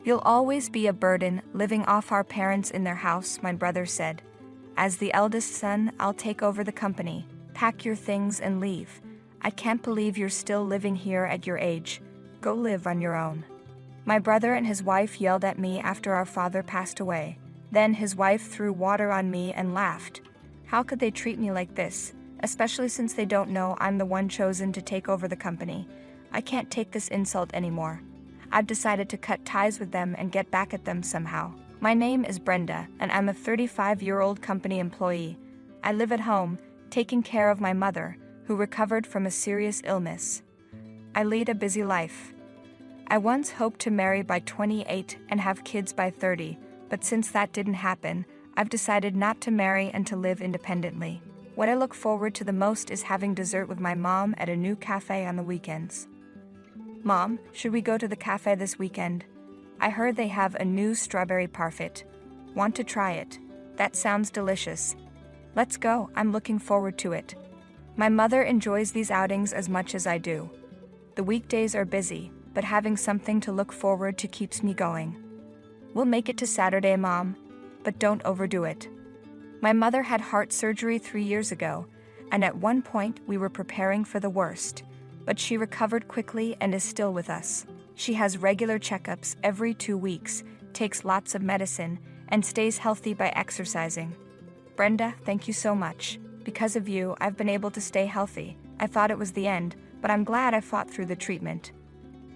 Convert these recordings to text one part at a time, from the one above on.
You'll always be a burden, living off our parents in their house, my brother said. As the eldest son, I'll take over the company. Pack your things and leave. I can't believe you're still living here at your age. Go live on your own. My brother and his wife yelled at me after our father passed away. Then his wife threw water on me and laughed. How could they treat me like this, especially since they don't know I'm the one chosen to take over the company? I can't take this insult anymore. I've decided to cut ties with them and get back at them somehow. My name is Brenda, and I'm a 35-year-old company employee. I live at home, taking care of my mother, who recovered from a serious illness. I lead a busy life. I once hoped to marry by 28 and have kids by 30, but since that didn't happen, I've decided not to marry and to live independently. What I look forward to the most is having dessert with my mom at a new cafe on the weekends. Mom, should we go to the cafe this weekend? I heard they have a new strawberry parfait. Want to try it? That sounds delicious. Let's go, I'm looking forward to it. My mother enjoys these outings as much as I do. The weekdays are busy, but having something to look forward to keeps me going. We'll make it to Saturday, Mom, but don't overdo it. My mother had heart surgery 3 years ago, and at one point we were preparing for the worst, but she recovered quickly and is still with us. She has regular checkups every 2 weeks, takes lots of medicine, and stays healthy by exercising. Brenda, thank you so much. Because of you, I've been able to stay healthy. I thought it was the end, but I'm glad I fought through the treatment.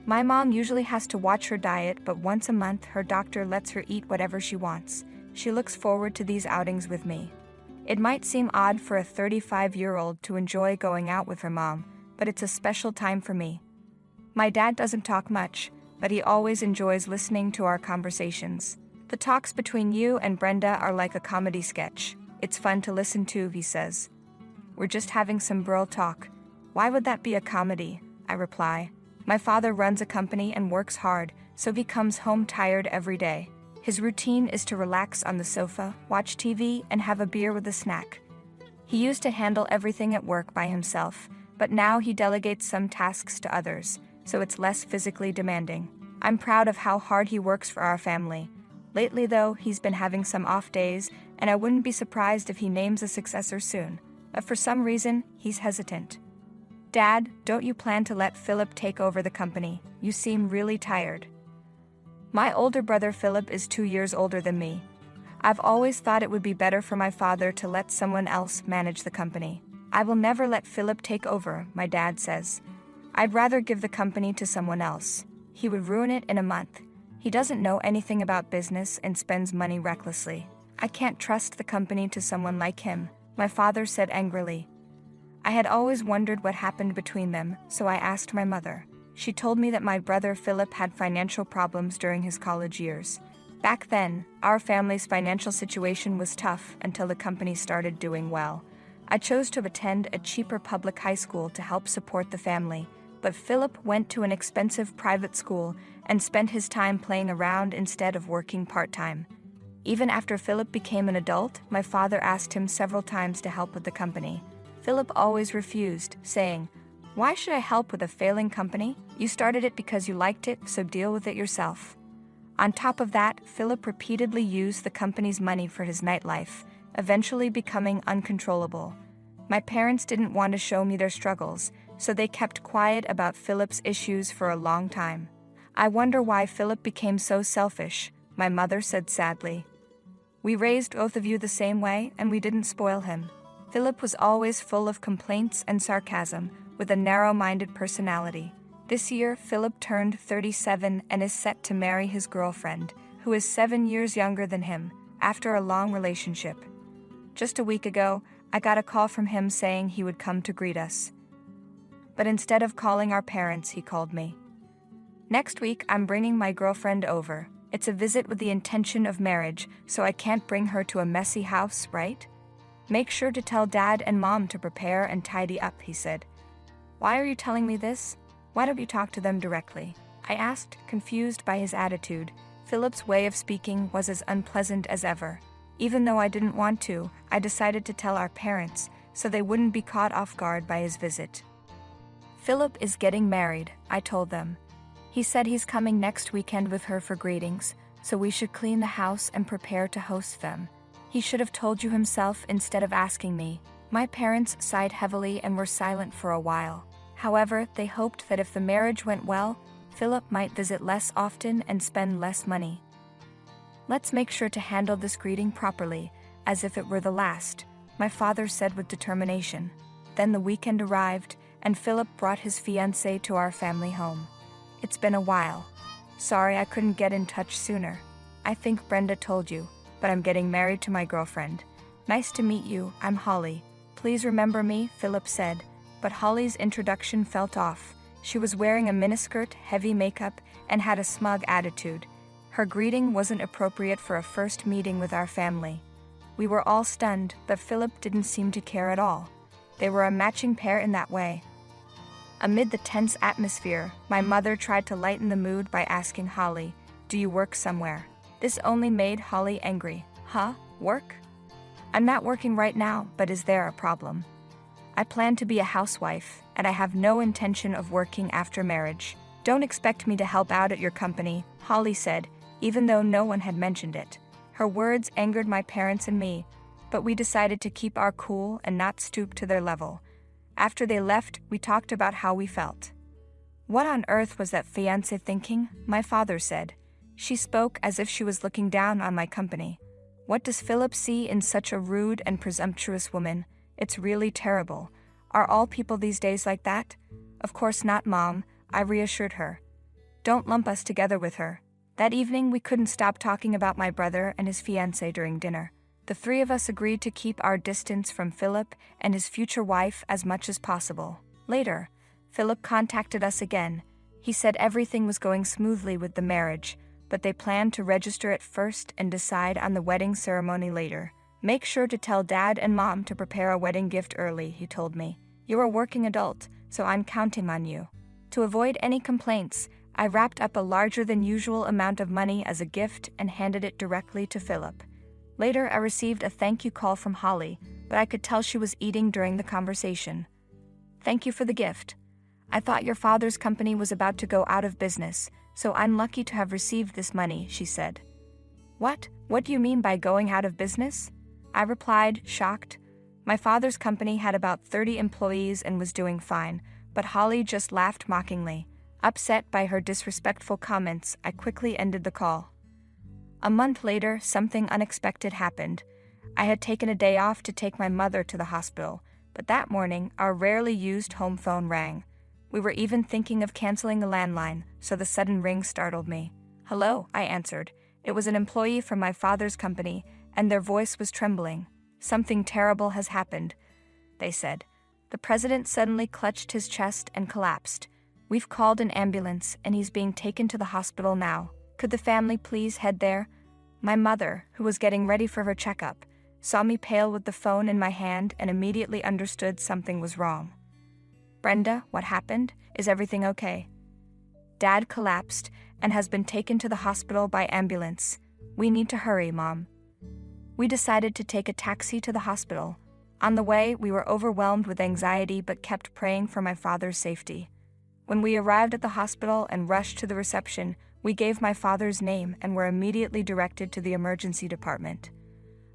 My mom usually has to watch her diet, but once a month her doctor lets her eat whatever she wants. She looks forward to these outings with me. It might seem odd for a 35-year-old to enjoy going out with her mom, but it's a special time for me. My dad doesn't talk much, but he always enjoys listening to our conversations. The talks between you and Brenda are like a comedy sketch. It's fun to listen to, he says. We're just having some bro talk. Why would that be a comedy? I reply. My father runs a company and works hard, so he comes home tired every day. His routine is to relax on the sofa, watch TV, and have a beer with a snack. He used to handle everything at work by himself, but now he delegates some tasks to others, so it's less physically demanding. I'm proud of how hard he works for our family. Lately, though, he's been having some off days, and I wouldn't be surprised if he names a successor soon. But for some reason, he's hesitant. Dad, don't you plan to let Philip take over the company? You seem really tired. My older brother Philip is 2 years older than me. I've always thought it would be better for my father to let someone else manage the company. I will never let Philip take over, my dad says. I'd rather give the company to someone else. He would ruin it in a month. He doesn't know anything about business and spends money recklessly. I can't trust the company to someone like him, my father said angrily. I had always wondered what happened between them, so I asked my mother. She told me that my brother Philip had financial problems during his college years. Back then, our family's financial situation was tough until the company started doing well. I chose to attend a cheaper public high school to help support the family, but Philip went to an expensive private school and spent his time playing around instead of working part-time. Even after Philip became an adult, my father asked him several times to help with the company. Philip always refused, saying, "Why should I help with a failing company? You started it because you liked it, so deal with it yourself." On top of that, Philip repeatedly used the company's money for his nightlife, eventually becoming uncontrollable. My parents didn't want to show me their struggles, so they kept quiet about Philip's issues for a long time. I wonder why Philip became so selfish, my mother said sadly. We raised both of you the same way, and we didn't spoil him. Philip was always full of complaints and sarcasm, with a narrow-minded personality. This year, Philip turned 37 and is set to marry his girlfriend, who is 7 years younger than him, after a long relationship. Just a week ago, I got a call from him saying he would come to greet us. But instead of calling our parents, he called me. Next week, I'm bringing my girlfriend over. It's a visit with the intention of marriage, so I can't bring her to a messy house, right? Make sure to tell Dad and Mom to prepare and tidy up, he said. Why are you telling me this? Why don't you talk to them directly? I asked, confused by his attitude. Philip's way of speaking was as unpleasant as ever. Even though I didn't want to, I decided to tell our parents, so they wouldn't be caught off guard by his visit. Philip is getting married, I told them. He said he's coming next weekend with her for greetings, so we should clean the house and prepare to host them. He should have told you himself instead of asking me. My parents sighed heavily and were silent for a while. However, they hoped that if the marriage went well, Philip might visit less often and spend less money. Let's make sure to handle this greeting properly, as if it were the last, my father said with determination. Then the weekend arrived, and Philip brought his fiancée to our family home. It's been a while. Sorry I couldn't get in touch sooner. I think Brenda told you, but I'm getting married to my girlfriend. Nice to meet you, I'm Holly. Please remember me, Philip said, but Holly's introduction felt off. She was wearing a miniskirt, heavy makeup, and had a smug attitude. Her greeting wasn't appropriate for a first meeting with our family. We were all stunned, but Philip didn't seem to care at all. They were a matching pair in that way. Amid the tense atmosphere, my mother tried to lighten the mood by asking Holly, "Do you work somewhere?" This only made Holly angry. Huh? Work? I'm not working right now, but is there a problem? I plan to be a housewife, and I have no intention of working after marriage. Don't expect me to help out at your company, Holly said, even though no one had mentioned it. Her words angered my parents and me, but we decided to keep our cool and not stoop to their level. After they left, we talked about how we felt. What on earth was that fiancé thinking? My father said. She spoke as if she was looking down on my company. What does Philip see in such a rude and presumptuous woman? It's really terrible. Are all people these days like that? Of course not, Mom, I reassured her. Don't lump us together with her. That evening we couldn't stop talking about my brother and his fiancée during dinner. The three of us agreed to keep our distance from Philip and his future wife as much as possible. Later, Philip contacted us again. He said everything was going smoothly with the marriage, but they planned to register it first and decide on the wedding ceremony later. Make sure to tell Dad and Mom to prepare a wedding gift early, he told me. You're a working adult, so I'm counting on you. To avoid any complaints, I wrapped up a larger than usual amount of money as a gift and handed it directly to Philip. Later, I received a thank you call from Holly, but I could tell she was eating during the conversation. Thank you for the gift. I thought your father's company was about to go out of business, so I'm lucky to have received this money, she said. What? What do you mean by going out of business? I replied, shocked. My father's company had about 30 employees and was doing fine, but Holly just laughed mockingly. Upset by her disrespectful comments, I quickly ended the call. A month later, something unexpected happened. I had taken a day off to take my mother to the hospital, but that morning, our rarely used home phone rang. We were even thinking of canceling the landline, so the sudden ring startled me. Hello, I answered. It was an employee from my father's company, and their voice was trembling. Something terrible has happened, they said. The president suddenly clutched his chest and collapsed. We've called an ambulance, and he's being taken to the hospital now. Could the family please head there? My mother, who was getting ready for her checkup, saw me pale with the phone in my hand and immediately understood something was wrong. Brenda, what happened? Is everything okay? Dad collapsed and has been taken to the hospital by ambulance. We need to hurry, Mom. We decided to take a taxi to the hospital. On the way, we were overwhelmed with anxiety but kept praying for my father's safety. When we arrived at the hospital and rushed to the reception, we gave my father's name and were immediately directed to the emergency department.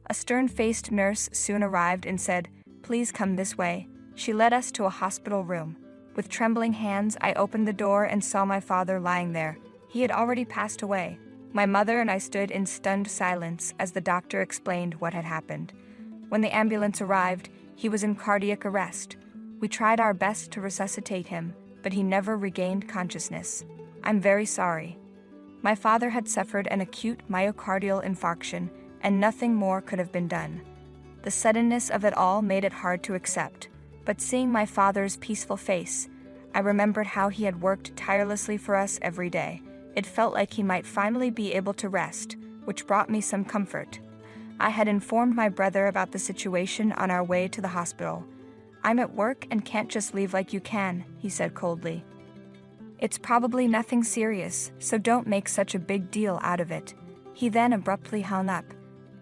A stern-faced nurse soon arrived and said, "Please come this way." She led us to a hospital room. With trembling hands, I opened the door and saw my father lying there. He had already passed away. My mother and I stood in stunned silence as the doctor explained what had happened. When the ambulance arrived, he was in cardiac arrest. We tried our best to resuscitate him, but he never regained consciousness. I'm very sorry. My father had suffered an acute myocardial infarction, and nothing more could have been done. The suddenness of it all made it hard to accept, but seeing my father's peaceful face, I remembered how he had worked tirelessly for us every day. It felt like he might finally be able to rest, which brought me some comfort. I had informed my brother about the situation on our way to the hospital. "I'm at work and can't just leave like you can," he said coldly. "It's probably nothing serious, so don't make such a big deal out of it." He then abruptly hung up.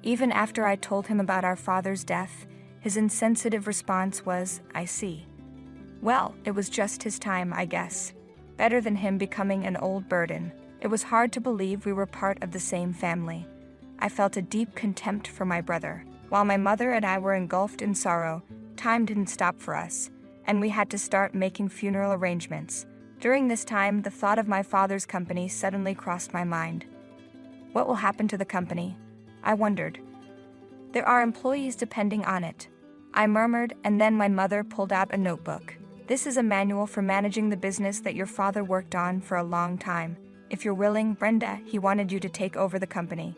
Even after I told him about our father's death, his insensitive response was, "I see. Well, it was just his time, I guess." Better than him becoming an old burden. It was hard to believe we were part of the same family. I felt a deep contempt for my brother. While my mother and I were engulfed in sorrow, time didn't stop for us, and we had to start making funeral arrangements. During this time, the thought of my father's company suddenly crossed my mind. What will happen to the company? I wondered. There are employees depending on it. I murmured, and then my mother pulled out a notebook. This is a manual for managing the business that your father worked on for a long time. If you're willing, Brenda, he wanted you to take over the company.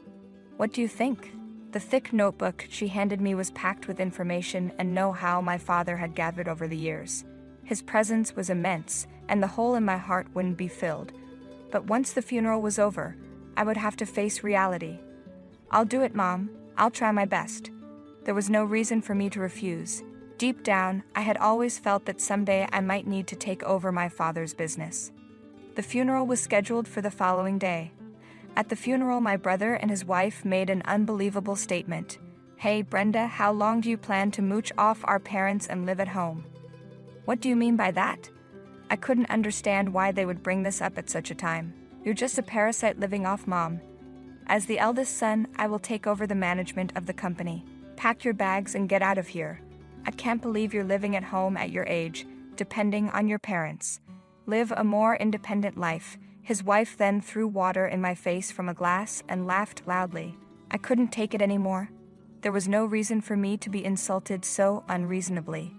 What do you think? The thick notebook she handed me was packed with information and know-how my father had gathered over the years. His presence was immense, and the hole in my heart wouldn't be filled. But once the funeral was over, I would have to face reality. I'll do it, Mom. I'll try my best. There was no reason for me to refuse. Deep down, I had always felt that someday I might need to take over my father's business. The funeral was scheduled for the following day. At the funeral, my brother and his wife made an unbelievable statement. Hey, Brenda, how long do you plan to mooch off our parents and live at home? What do you mean by that? I couldn't understand why they would bring this up at such a time. You're just a parasite living off Mom. As the eldest son, I will take over the management of the company. Pack your bags and get out of here. I can't believe you're living at home at your age, depending on your parents. Live a more independent life. His wife then threw water in my face from a glass and laughed loudly. I couldn't take it anymore. There was no reason for me to be insulted so unreasonably.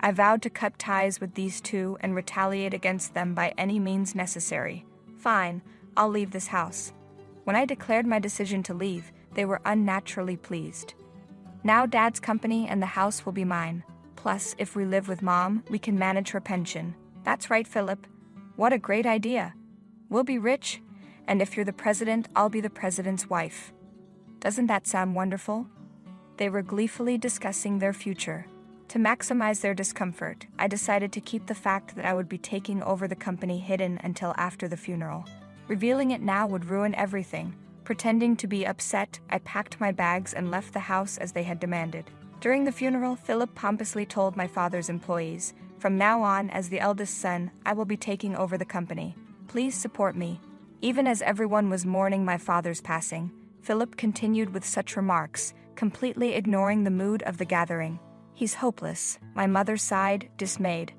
I vowed to cut ties with these two and retaliate against them by any means necessary. Fine, I'll leave this house. When I declared my decision to leave, they were unnaturally pleased. Now Dad's company and the house will be mine. Plus, if we live with Mom, we can manage her pension. That's right, Philip. What a great idea. We'll be rich, and if you're the president, I'll be the president's wife. Doesn't that sound wonderful? They were gleefully discussing their future. To maximize their discomfort, I decided to keep the fact that I would be taking over the company hidden until after the funeral. Revealing it now would ruin everything. Pretending to be upset, I packed my bags and left the house as they had demanded. During the funeral, Philip pompously told my father's employees, "From now on, as the eldest son, I will be taking over the company. Please support me." Even as everyone was mourning my father's passing, Philip continued with such remarks, completely ignoring the mood of the gathering. He's hopeless, my mother sighed, dismayed.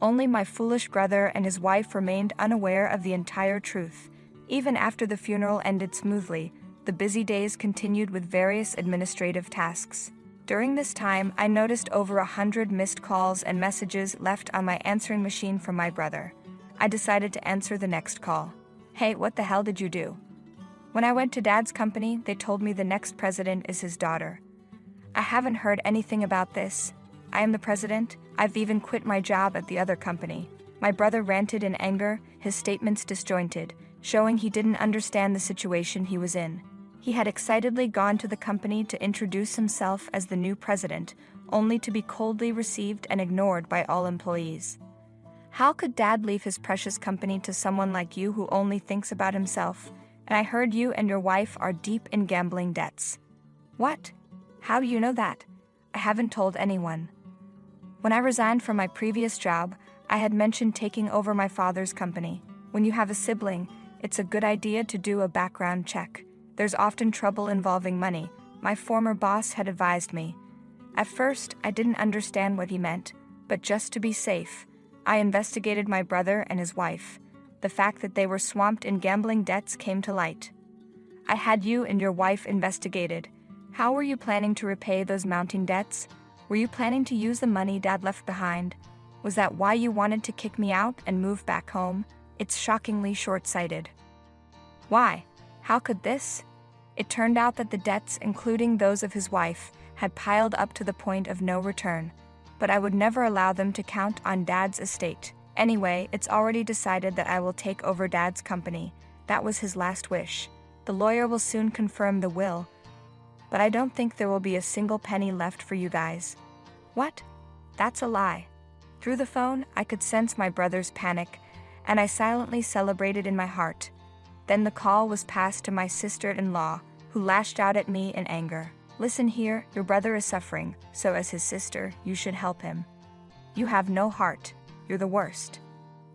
Only my foolish brother and his wife remained unaware of the entire truth. Even after the funeral ended smoothly, the busy days continued with various administrative tasks. During this time, I noticed over 100 missed calls and messages left on my answering machine from my brother. I decided to answer the next call. Hey, what the hell did you do? When I went to Dad's company, they told me the next president is his daughter. I haven't heard anything about this. I am the president. I've even quit my job at the other company. My brother ranted in anger, his statements disjointed, showing he didn't understand the situation he was in. He had excitedly gone to the company to introduce himself as the new president, only to be coldly received and ignored by all employees. How could Dad leave his precious company to someone like you who only thinks about himself? And I heard you and your wife are deep in gambling debts. What? How do you know that? I haven't told anyone. When I resigned from my previous job, I had mentioned taking over my father's company. When you have a sibling, it's a good idea to do a background check. There's often trouble involving money. My former boss had advised me. At first, I didn't understand what he meant, but just to be safe, I investigated my brother and his wife. The fact that they were swamped in gambling debts came to light. I had you and your wife investigated. How were you planning to repay those mounting debts? Were you planning to use the money Dad left behind? Was that why you wanted to kick me out and move back home? It's shockingly short-sighted. Why? How could this? It turned out that the debts, including those of his wife, had piled up to the point of no return. But I would never allow them to count on Dad's estate. Anyway, it's already decided that I will take over Dad's company. That was his last wish. The lawyer will soon confirm the will. But I don't think there will be a single penny left for you guys. What? That's a lie. Through the phone, I could sense my brother's panic, and I silently celebrated in my heart. Then the call was passed to my sister-in-law, who lashed out at me in anger. Listen here, your brother is suffering, so as his sister, you should help him. You have no heart. You're the worst.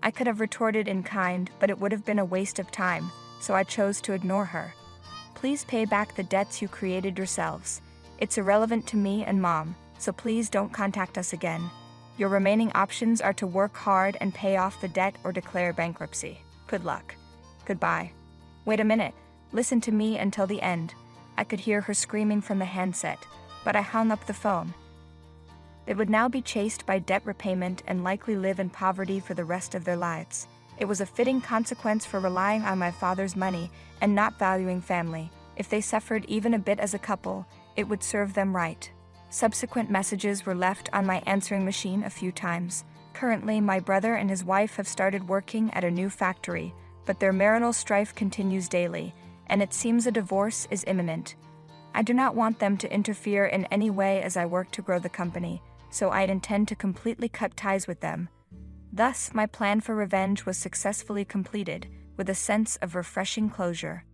I could have retorted in kind, but it would have been a waste of time, so I chose to ignore her. Please pay back the debts you created yourselves. It's irrelevant to me and Mom, so please don't contact us again. Your remaining options are to work hard and pay off the debt or declare bankruptcy. Good luck. Goodbye. Wait a minute. Listen to me until the end. I could hear her screaming from the handset, but I hung up the phone. They would now be chased by debt repayment and likely live in poverty for the rest of their lives. It was a fitting consequence for relying on my father's money and not valuing family. If they suffered even a bit as a couple, it would serve them right. Subsequent messages were left on my answering machine a few times. Currently, my brother and his wife have started working at a new factory, but their marital strife continues daily, and it seems a divorce is imminent. I do not want them to interfere in any way as I work to grow the company, so I'd intend to completely cut ties with them. Thus, my plan for revenge was successfully completed, with a sense of refreshing closure.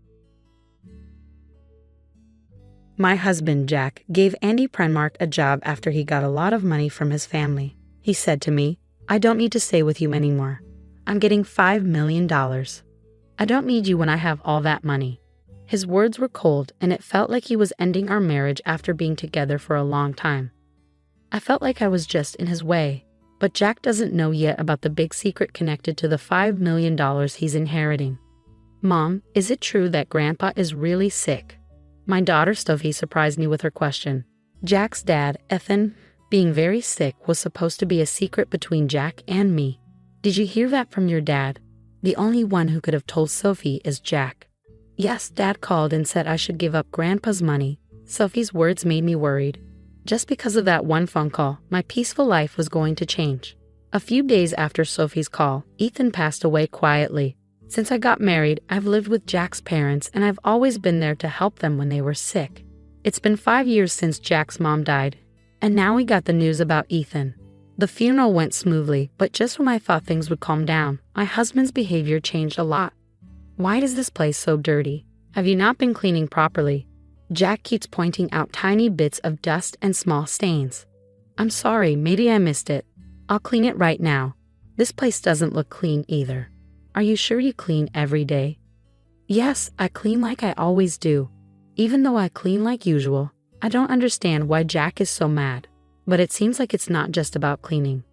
My husband, Jack, gave Andy Prenmark a job after he got a lot of money from his family. He said to me, "I don't need to stay with you anymore. I'm getting $5 million. I don't need you when I have all that money." His words were cold, and it felt like he was ending our marriage after being together for a long time. I felt like I was just in his way, but Jack doesn't know yet about the big secret connected to the $5 million he's inheriting. "Mom, is it true that Grandpa is really sick?" My daughter Sophie surprised me with her question. Jack's dad, Ethan, being very sick was supposed to be a secret between Jack and me. "Did you hear that from your dad?" The only one who could have told Sophie is Jack. "Yes, Dad called and said I should give up Grandpa's money." Sophie's words made me worried. Just because of that one phone call, my peaceful life was going to change. A few days after Sophie's call, Ethan passed away quietly. Since I got married, I've lived with Jack's parents, and I've always been there to help them when they were sick. It's been 5 years since Jack's mom died, and now we got the news about Ethan. The funeral went smoothly, but just when I thought things would calm down, my husband's behavior changed a lot. "Why is this place so dirty? Have you not been cleaning properly?" Jack keeps pointing out tiny bits of dust and small stains. "I'm sorry, maybe I missed it. I'll clean it right now. This place doesn't look clean either." "Are you sure you clean every day?" "Yes, I clean like I always do. Even though I clean like usual, I don't understand why Jack is so mad. But it seems like it's not just about cleaning."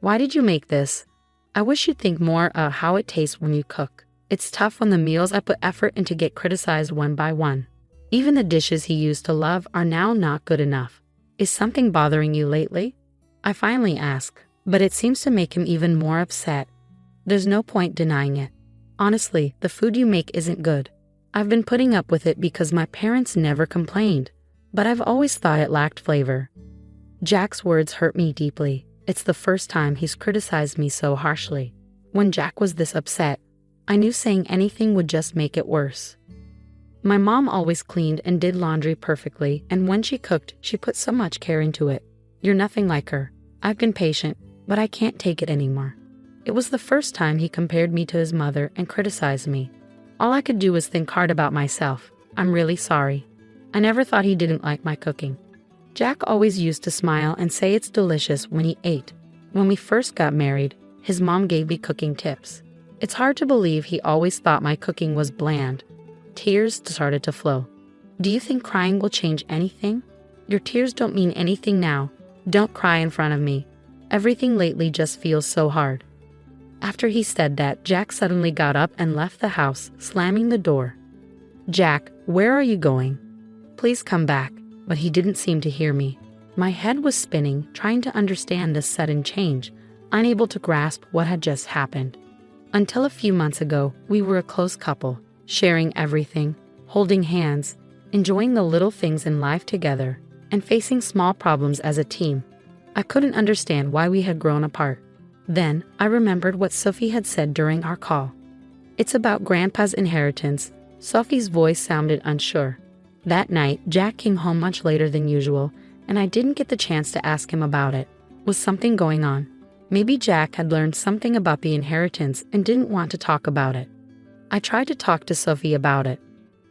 "Why did you make this? I wish you'd think more of how it tastes when you cook. It's tough when the meals I put effort into get criticized one by one. Even the dishes he used to love are now not good enough. Is something bothering you lately?" I finally ask, but it seems to make him even more upset. There's no point denying it. "Honestly, the food you make isn't good. I've been putting up with it because my parents never complained, but I've always thought it lacked flavor." Jack's words hurt me deeply. It's the first time he's criticized me so harshly. When Jack was this upset, I knew saying anything would just make it worse. My mom always cleaned and did laundry perfectly, and when she cooked, she put so much care into it. "You're nothing like her. I've been patient, but I can't take it anymore." It was the first time he compared me to his mother and criticized me. All I could do was think hard about myself. "I'm really sorry. I never thought he didn't like my cooking." Jack always used to smile and say it's delicious when he ate. When we first got married, his mom gave me cooking tips. It's hard to believe he always thought my cooking was bland. Tears started to flow. "Do you think crying will change anything?" "Your tears don't mean anything now. Don't cry in front of me. Everything lately just feels so hard." After he said that, Jack suddenly got up and left the house, slamming the door. "Jack, where are you going? Please come back." But he didn't seem to hear me. My head was spinning, trying to understand this sudden change, unable to grasp what had just happened. Until a few months ago, we were a close couple, sharing everything, holding hands, enjoying the little things in life together, and facing small problems as a team. I couldn't understand why we had grown apart. Then, I remembered what Sophie had said during our call. "It's about Grandpa's inheritance." Sophie's voice sounded unsure. That night, Jack came home much later than usual, and I didn't get the chance to ask him about it. Was something going on? Maybe Jack had learned something about the inheritance and didn't want to talk about it. I tried to talk to Sophie about it.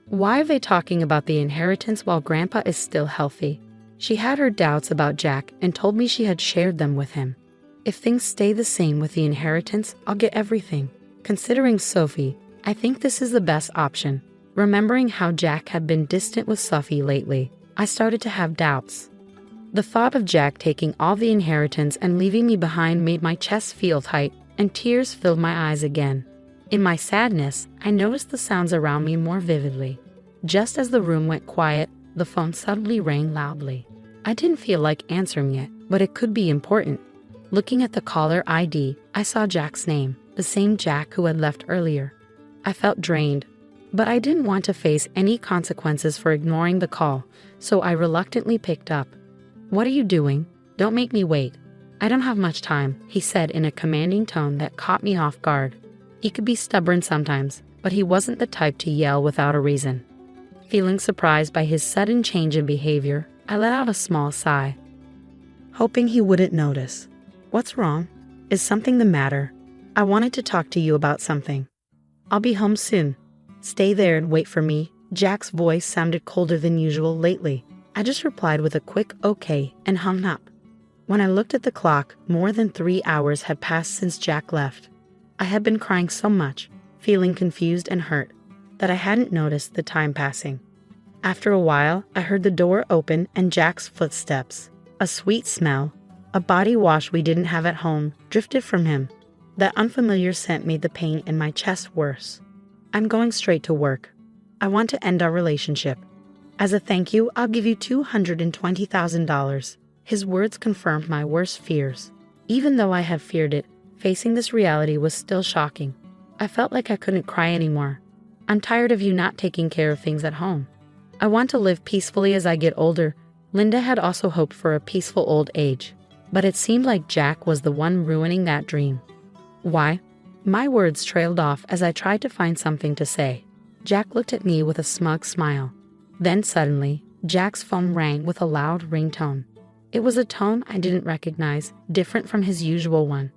Why are they talking about the inheritance while Grandpa is still healthy? She had her doubts about Jack and told me she had shared them with him. If things stay the same with the inheritance, I'll get everything. Considering Sophie, I think this is the best option. Remembering how Jack had been distant with Sophie lately, I started to have doubts. The thought of Jack taking all the inheritance and leaving me behind made my chest feel tight, and tears filled my eyes again. In my sadness, I noticed the sounds around me more vividly. Just as the room went quiet, the phone suddenly rang loudly. I didn't feel like answering it, but it could be important. Looking at the caller ID, I saw Jack's name, the same Jack who had left earlier. I felt drained, but I didn't want to face any consequences for ignoring the call, so I reluctantly picked up. "What are you doing? Don't make me wait." "I don't have much time," he said in a commanding tone that caught me off guard. He could be stubborn sometimes, but he wasn't the type to yell without a reason. Feeling surprised by his sudden change in behavior, I let out a small sigh, hoping he wouldn't notice. "What's wrong? Is something the matter? I wanted to talk to you about something." "I'll be home soon. Stay there and wait for me." Jack's voice sounded colder than usual lately. I just replied with a quick okay and hung up. When I looked at the clock, more than 3 hours had passed since Jack left. I had been crying so much, feeling confused and hurt, that I hadn't noticed the time passing. After a while, I heard the door open and Jack's footsteps. A sweet smell, a body wash we didn't have at home, drifted from him. That unfamiliar scent made the pain in my chest worse. "I'm going straight to work. I want to end our relationship. As a thank you, I'll give you $220,000. His words confirmed my worst fears. Even though I had feared it, facing this reality was still shocking. I felt like I couldn't cry anymore. "I'm tired of you not taking care of things at home. I want to live peacefully as I get older." Linda had also hoped for a peaceful old age, but it seemed like Jack was the one ruining that dream. "Why?" My words trailed off as I tried to find something to say. Jack looked at me with a smug smile. Then suddenly, Jack's phone rang with a loud ringtone. It was a tone I didn't recognize, different from his usual one.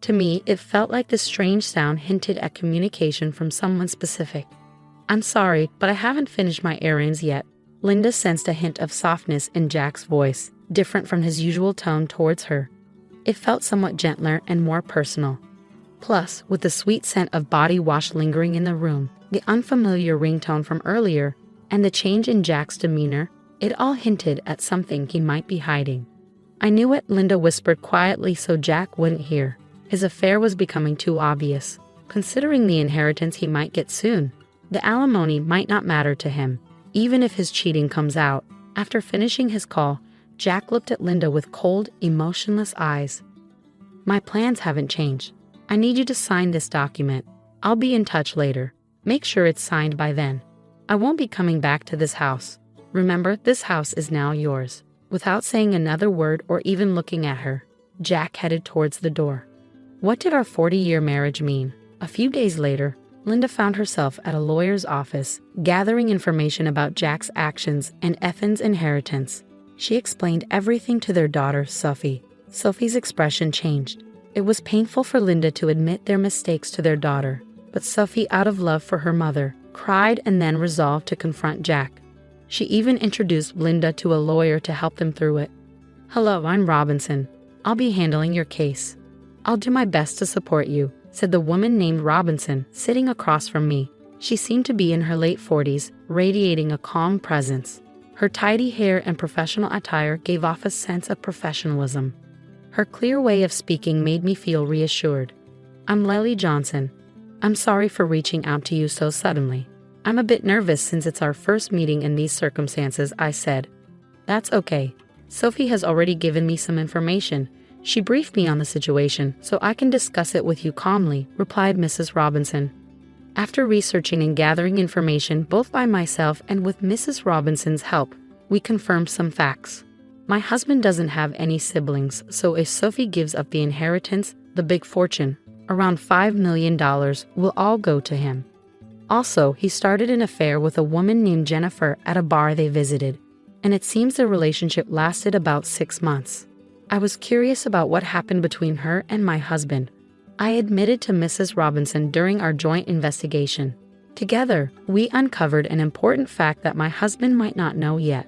To me, it felt like this strange sound hinted at communication from someone specific. "I'm sorry, but I haven't finished my errands yet." Linda sensed a hint of softness in Jack's voice, different from his usual tone towards her. It felt somewhat gentler and more personal. Plus, with the sweet scent of body wash lingering in the room, the unfamiliar ringtone from earlier, and the change in Jack's demeanor, it all hinted at something he might be hiding. I knew it, Linda whispered quietly so Jack wouldn't hear. His affair was becoming too obvious. Considering the inheritance he might get soon, the alimony might not matter to him, even if his cheating comes out. After finishing his call, Jack looked at Linda with cold, emotionless eyes. "My plans haven't changed. I need you to sign this document. I'll be in touch later. Make sure it's signed by then. I won't be coming back to this house. Remember, this house is now yours." Without saying another word or even looking at her, Jack headed towards the door. What did our 40-year marriage mean? A few days later, Linda found herself at a lawyer's office, gathering information about Jack's actions and Ethan's inheritance. She explained everything to their daughter, Sophie. Sophie's expression changed. It was painful for Linda to admit their mistakes to their daughter, but Sophie, out of love for her mother, cried and then resolved to confront Jack. She even introduced Linda to a lawyer to help them through it. "Hello, I'm Robinson. I'll be handling your case." "I'll do my best to support you," said the woman named Robinson, sitting across from me. She seemed to be in her late 40s, radiating a calm presence. Her tidy hair and professional attire gave off a sense of professionalism. Her clear way of speaking made me feel reassured. "I'm Lily Johnson. I'm sorry for reaching out to you so suddenly. I'm a bit nervous since it's our first meeting in these circumstances," I said. "That's okay. Sophie has already given me some information. She briefed me on the situation, so I can discuss it with you calmly," replied Mrs. Robinson. After researching and gathering information both by myself and with Mrs. Robinson's help, we confirmed some facts. My husband doesn't have any siblings, so if Sophie gives up the inheritance, the big fortune, around $5 million, will all go to him. Also, he started an affair with a woman named Jennifer at a bar they visited, and it seems the relationship lasted about 6 months. I was curious about what happened between her and my husband. I admitted to Mrs. Robinson during our joint investigation. Together, we uncovered an important fact that my husband might not know yet.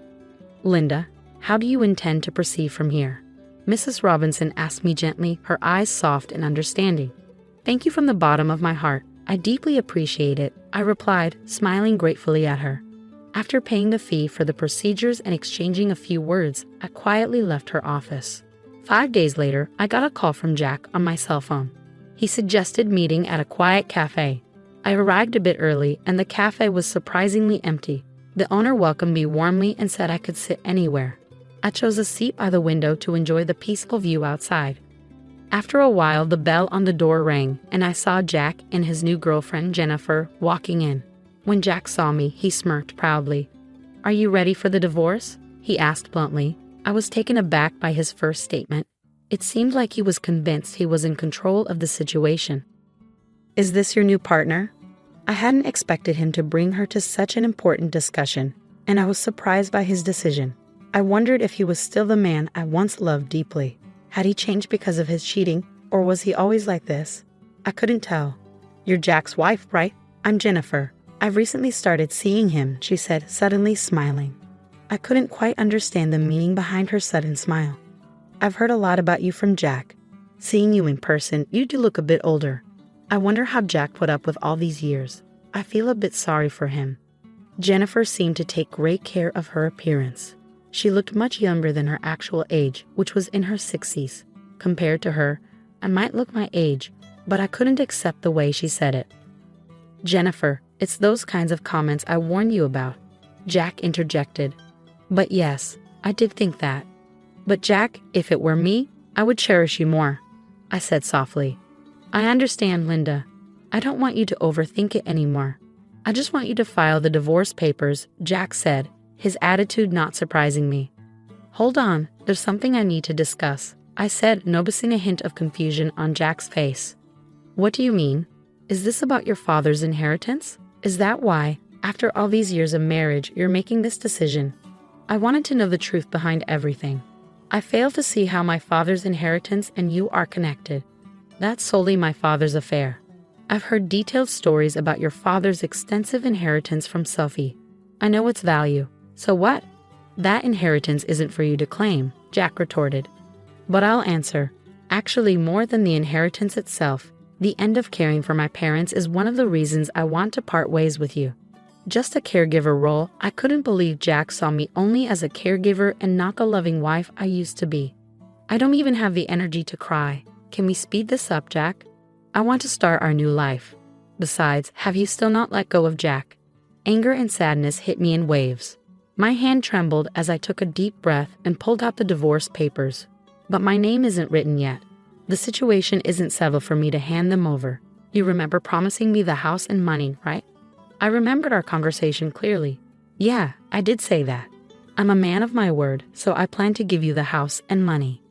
"Linda, how do you intend to proceed from here?" Mrs. Robinson asked me gently, her eyes soft and understanding. "Thank you from the bottom of my heart. I deeply appreciate it," I replied, smiling gratefully at her. After paying the fee for the procedures and exchanging a few words, I quietly left her office. 5 days later, I got a call from Jack on my cell phone. He suggested meeting at a quiet cafe. I arrived a bit early, and the cafe was surprisingly empty. The owner welcomed me warmly and said I could sit anywhere. I chose a seat by the window to enjoy the peaceful view outside. After a while, the bell on the door rang, and I saw Jack and his new girlfriend, Jennifer, walking in. When Jack saw me, he smirked proudly. "Are you ready for the divorce?" he asked bluntly. I was taken aback by his first statement. It seemed like he was convinced he was in control of the situation. "Is this your new partner?" I hadn't expected him to bring her to such an important discussion, and I was surprised by his decision. I wondered if he was still the man I once loved deeply. Had he changed because of his cheating, or was he always like this? I couldn't tell. "You're Jack's wife, right? I'm Jennifer. I've recently started seeing him," she said, suddenly smiling. I couldn't quite understand the meaning behind her sudden smile. "I've heard a lot about you from Jack. Seeing you in person, you do look a bit older. I wonder how Jack put up with all these years. I feel a bit sorry for him." Jennifer seemed to take great care of her appearance. She looked much younger than her actual age, which was in her 60s. Compared to her, I might look my age, but I couldn't accept the way she said it. "Jennifer, it's those kinds of comments I warned you about," Jack interjected. "But yes, I did think that. But Jack, if it were me, I would cherish you more," I said softly. "I understand, Linda. I don't want you to overthink it anymore. I just want you to file the divorce papers," Jack said, his attitude not surprising me. "Hold on, there's something I need to discuss," I said, noticing a hint of confusion on Jack's face. "What do you mean? Is this about your father's inheritance? Is that why, after all these years of marriage, you're making this decision?" I wanted to know the truth behind everything. I failed to see how my father's inheritance and you are connected. That's solely my father's affair. I've heard detailed stories about your father's extensive inheritance from Sophie. I know its value. So what? That inheritance isn't for you to claim, Jack retorted. But I'll answer. Actually, more than the inheritance itself, the end of caring for my parents is one of the reasons I want to part ways with you. Just a caregiver role, I couldn't believe Jack saw me only as a caregiver and not the loving wife I used to be. I don't even have the energy to cry. Can we speed this up, Jack? I want to start our new life. Besides, have you still not let go of Jack? Anger and sadness hit me in waves. My hand trembled as I took a deep breath and pulled out the divorce papers. But my name isn't written yet. The situation isn't settled for me to hand them over. You remember promising me the house and money, right? I remembered our conversation clearly. Yeah, I did say that. I'm a man of my word, so I plan to give you the house and money.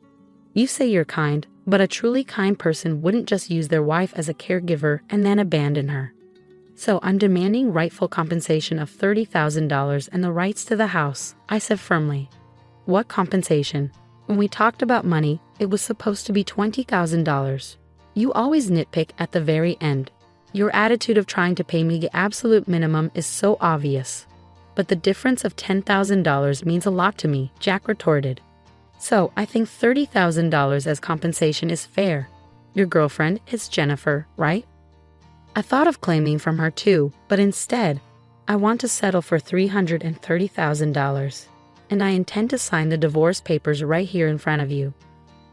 You say you're kind, but a truly kind person wouldn't just use their wife as a caregiver and then abandon her. So I'm demanding rightful compensation of $30,000 and the rights to the house, I said firmly. What compensation? When we talked about money, it was supposed to be $20,000. You always nitpick at the very end. Your attitude of trying to pay me the absolute minimum is so obvious. But the difference of $10,000 means a lot to me, Jack retorted. So I think $30,000 as compensation is fair. Your girlfriend is Jennifer, right? I thought of claiming from her too, but instead, I want to settle for $330,000. And I intend to sign the divorce papers right here in front of you.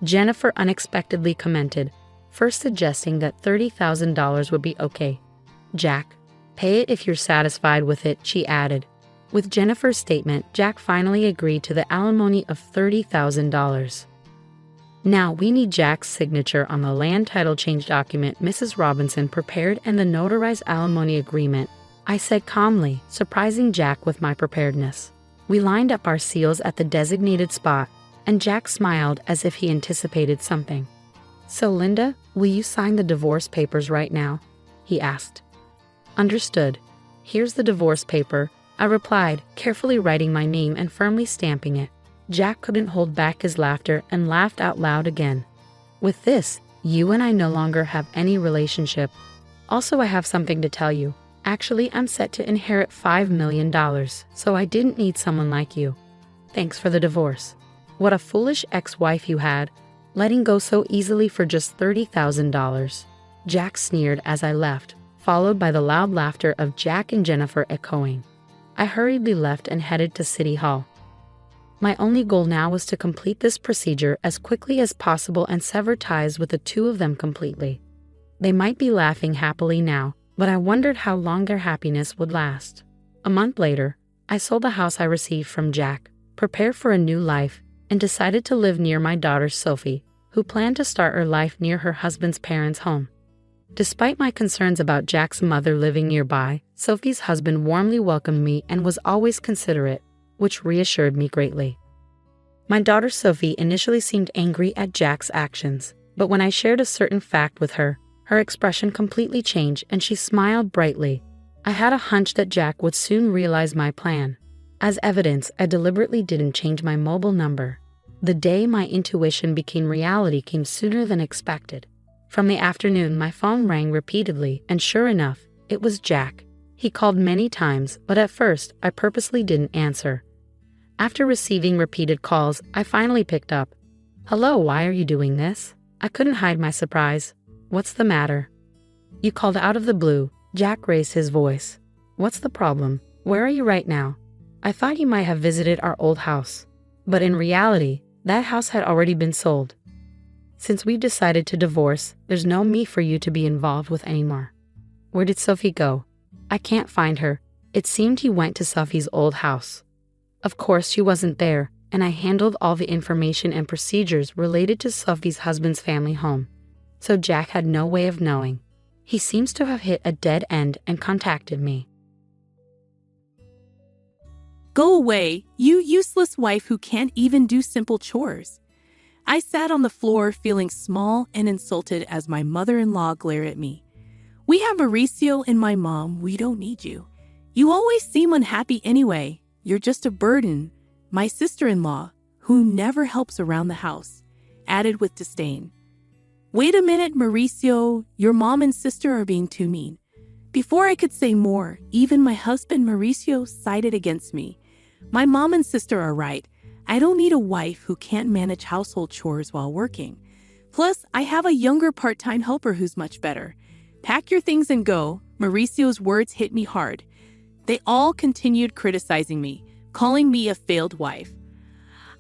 Jennifer unexpectedly commented, first suggesting that $30,000 would be okay. Jack, pay it if you're satisfied with it, she added. With Jennifer's statement, Jack finally agreed to the alimony of $30,000. Now we need Jack's signature on the land title change document Mrs. Robinson prepared and the notarized alimony agreement, I said calmly, surprising Jack with my preparedness. We lined up our seals at the designated spot, and Jack smiled as if he anticipated something. So Linda, will you sign the divorce papers right now? He asked. Understood. Here's the divorce paper, I replied, carefully writing my name and firmly stamping it. Jack couldn't hold back his laughter and laughed out loud again. With this, you and I no longer have any relationship. Also, I have something to tell you. Actually, I'm set to inherit $5 million, so I didn't need someone like you. Thanks for the divorce. What a foolish ex-wife you had, letting go so easily for just $30,000. Jack sneered as I left, followed by the loud laughter of Jack and Jennifer echoing. I hurriedly left and headed to City Hall. My only goal now was to complete this procedure as quickly as possible and sever ties with the two of them completely. They might be laughing happily now, but I wondered how long their happiness would last. A month later, I sold the house I received from Jack, prepared for a new life, and decided to live near my daughter Sophie, who planned to start her life near her husband's parents' home. Despite my concerns about Jack's mother living nearby, Sophie's husband warmly welcomed me and was always considerate, which reassured me greatly. My daughter Sophie initially seemed angry at Jack's actions, but when I shared a certain fact with her, her expression completely changed and she smiled brightly. I had a hunch that Jack would soon realize my plan. As evidence, I deliberately didn't change my mobile number. The day my intuition became reality came sooner than expected. From the afternoon, my phone rang repeatedly, and sure enough, it was Jack. He called many times, but at first, I purposely didn't answer. After receiving repeated calls, I finally picked up. "Hello, why are you doing this?" I couldn't hide my surprise. "What's the matter?" "You called out of the blue." Jack raised his voice. "What's the problem? Where are you right now?" I thought you might have visited our old house. But in reality, that house had already been sold. Since we've decided to divorce, there's no me for you to be involved with anymore. Where did Sophie go? I can't find her. It seemed he went to Sophie's old house. Of course she wasn't there, and I handled all the information and procedures related to Sophie's husband's family home. So Jack had no way of knowing. He seems to have hit a dead end and contacted me. Go away, you useless wife who can't even do simple chores. I sat on the floor feeling small and insulted as my mother-in-law glared at me. We have Mauricio and my mom, we don't need you. You always seem unhappy anyway, you're just a burden. My sister-in-law, who never helps around the house, added with disdain. Wait a minute, Mauricio, your mom and sister are being too mean. Before I could say more, even my husband Mauricio sided against me. My mom and sister are right. I don't need a wife who can't manage household chores while working. Plus, I have a younger part-time helper who's much better. Pack your things and go. Mauricio's words hit me hard. They all continued criticizing me, calling me a failed wife.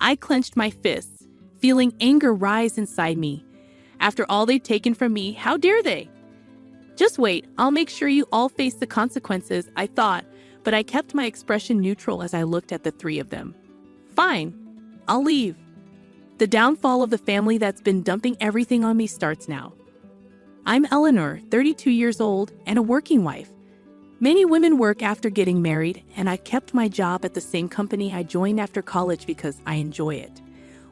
I clenched my fists, feeling anger rise inside me. After all they've taken from me, how dare they? Just wait, I'll make sure you all face the consequences, I thought, but I kept my expression neutral as I looked at the three of them. Fine, I'll leave. The downfall of the family that's been dumping everything on me starts now. I'm Eleanor, 32 years old, and a working wife. Many women work after getting married, and I kept my job at the same company I joined after college because I enjoy it.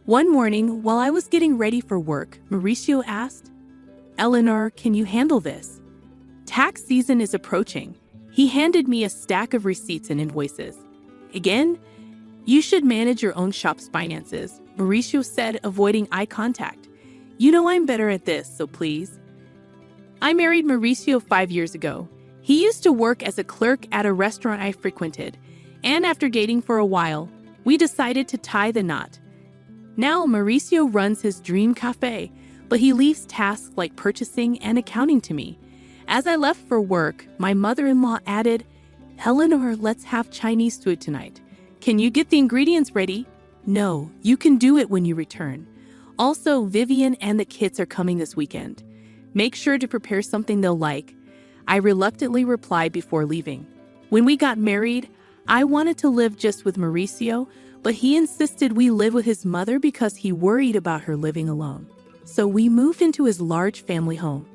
One morning, while I was getting ready for work, Mauricio asked, "Eleanor, can you handle this? Tax season is approaching." He handed me a stack of receipts and invoices. "Again, you should manage your own shop's finances," Mauricio said, avoiding eye contact. "You know I'm better at this, so please." I married Mauricio 5 years ago. He used to work as a clerk at a restaurant I frequented, and after dating for a while, we decided to tie the knot. Now Mauricio runs his dream cafe, but he leaves tasks like purchasing and accounting to me. As I left for work, my mother-in-law added, "Eleanor, let's have Chinese food tonight. Can you get the ingredients ready?" "No, you can do it when you return. Also, Vivian and the kids are coming this weekend. Make sure to prepare something they'll like." I reluctantly replied before leaving. When we got married, I wanted to live just with Mauricio, but he insisted we live with his mother because he worried about her living alone. So we moved into his large family home.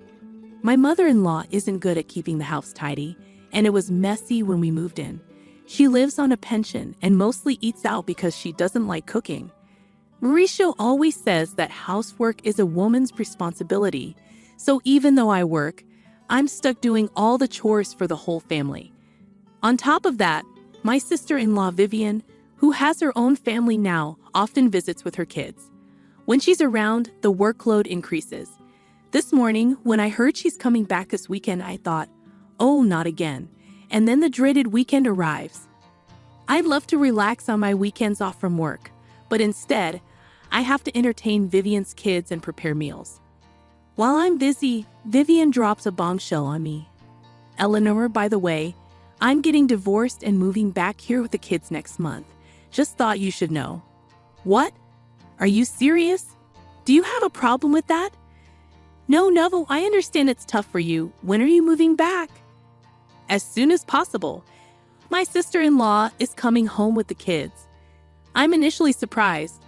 My mother-in-law isn't good at keeping the house tidy, and it was messy when we moved in. She lives on a pension and mostly eats out because she doesn't like cooking. Mauricio always says that housework is a woman's responsibility, so even though I work, I'm stuck doing all the chores for the whole family. On top of that, my sister-in-law Vivian, who has her own family now, often visits with her kids. When she's around, the workload increases. This morning, when I heard she's coming back this weekend, I thought, oh, not again. And then the dreaded weekend arrives. I'd love to relax on my weekends off from work, but instead, I have to entertain Vivian's kids and prepare meals. While I'm busy, Vivian drops a bombshell on me. Eleanor, by the way, I'm getting divorced and moving back here with the kids next month. Just thought you should know. What? Are you serious? Do you have a problem with that? No, I understand it's tough for you. When are you moving back? As soon as possible. My sister-in-law is coming home with the kids. I'm initially surprised,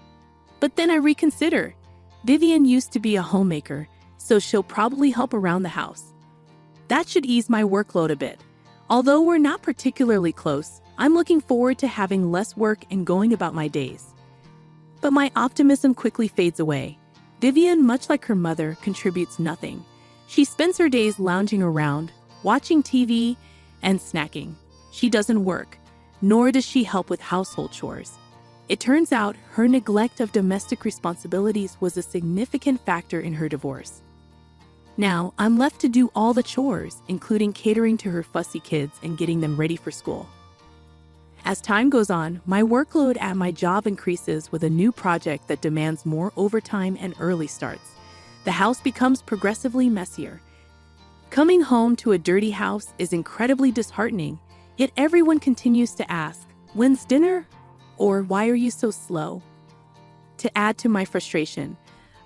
but then I reconsider. Vivian used to be a homemaker, so she'll probably help around the house. That should ease my workload a bit. Although we're not particularly close, I'm looking forward to having less work and going about my days. But my optimism quickly fades away. Vivian, much like her mother, contributes nothing. She spends her days lounging around, watching TV, and snacking. She doesn't work, nor does she help with household chores. It turns out her neglect of domestic responsibilities was a significant factor in her divorce. Now, I'm left to do all the chores, including catering to her fussy kids and getting them ready for school. As time goes on, my workload at my job increases with a new project that demands more overtime and early starts. The house becomes progressively messier. Coming home to a dirty house is incredibly disheartening, yet everyone continues to ask, "When's dinner?" or "Why are you so slow?" To add to my frustration,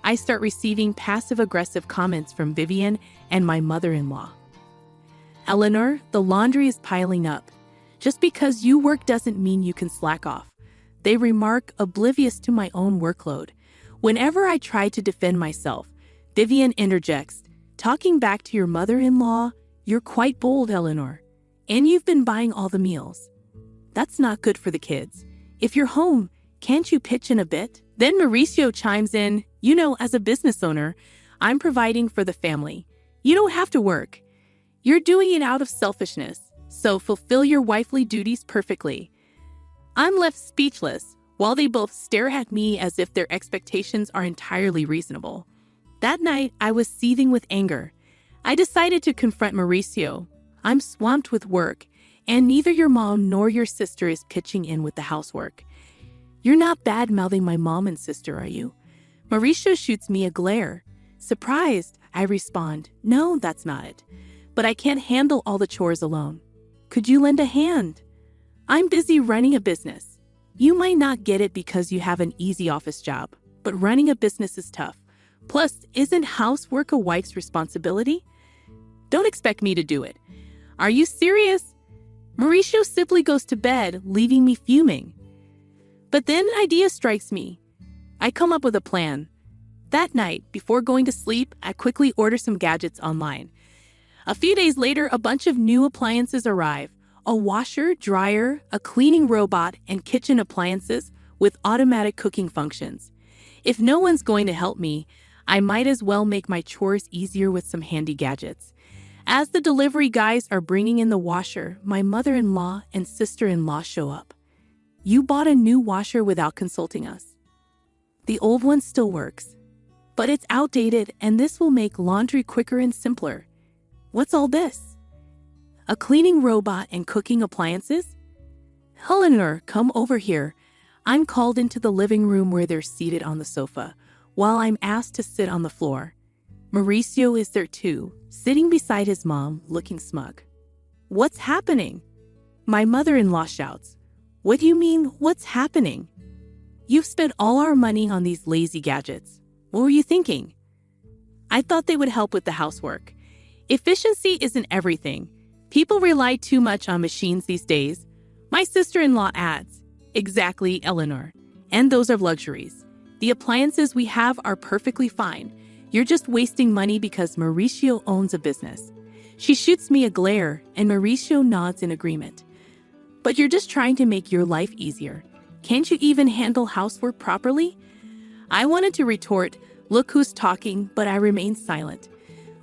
I start receiving passive-aggressive comments from Vivian and my mother-in-law. "Eleanor, the laundry is piling up. Just because you work doesn't mean you can slack off," they remark, oblivious to my own workload. Whenever I try to defend myself, Vivian interjects, "Talking back to your mother-in-law, you're quite bold, Eleanor. And you've been buying all the meals. That's not good for the kids. If you're home, can't you pitch in a bit?" Then Mauricio chimes in, "As a business owner, I'm providing for the family. You don't have to work. You're doing it out of selfishness, so fulfill your wifely duties perfectly." I'm left speechless, while they both stare at me as if their expectations are entirely reasonable. That night, I was seething with anger. I decided to confront Mauricio. "I'm swamped with work, and neither your mom nor your sister is pitching in with the housework. You're not bad-mouthing my mom and sister, are you?" Mauricio shoots me a glare. Surprised, I respond, "No, that's not it. But I can't handle all the chores alone. Could you lend a hand? I'm busy running a business. You might not get it because you have an easy office job, but running a business is tough. Plus, isn't housework a wife's responsibility? Don't expect me to do it. Are you serious?" Mauricio simply goes to bed, leaving me fuming. But then an idea strikes me. I come up with a plan. That night, before going to sleep, I quickly order some gadgets online. A few days later, a bunch of new appliances arrive. A washer, dryer, a cleaning robot, and kitchen appliances with automatic cooking functions. If no one's going to help me, I might as well make my chores easier with some handy gadgets. As the delivery guys are bringing in the washer, my mother-in-law and sister-in-law show up. "You bought a new washer without consulting us." "The old one still works, but it's outdated and this will make laundry quicker and simpler." "What's all this? A cleaning robot and cooking appliances?" "Eleanor, come over here." I'm called into the living room where they're seated on the sofa, while I'm asked to sit on the floor. Mauricio is there too, sitting beside his mom, looking smug. "What's happening?" My mother-in-law shouts. "What do you mean, what's happening? You've spent all our money on these lazy gadgets. What were you thinking?" I thought they would help with the housework. Efficiency isn't everything. People rely too much on machines these days. My sister-in-law adds, "Exactly, Eleanor. And those are luxuries. The appliances we have are perfectly fine. You're just wasting money because Mauricio owns a business." She shoots me a glare, and Mauricio nods in agreement. "But you're just trying to make your life easier. Can't you even handle housework properly?" I wanted to retort, "Look who's talking," but I remained silent.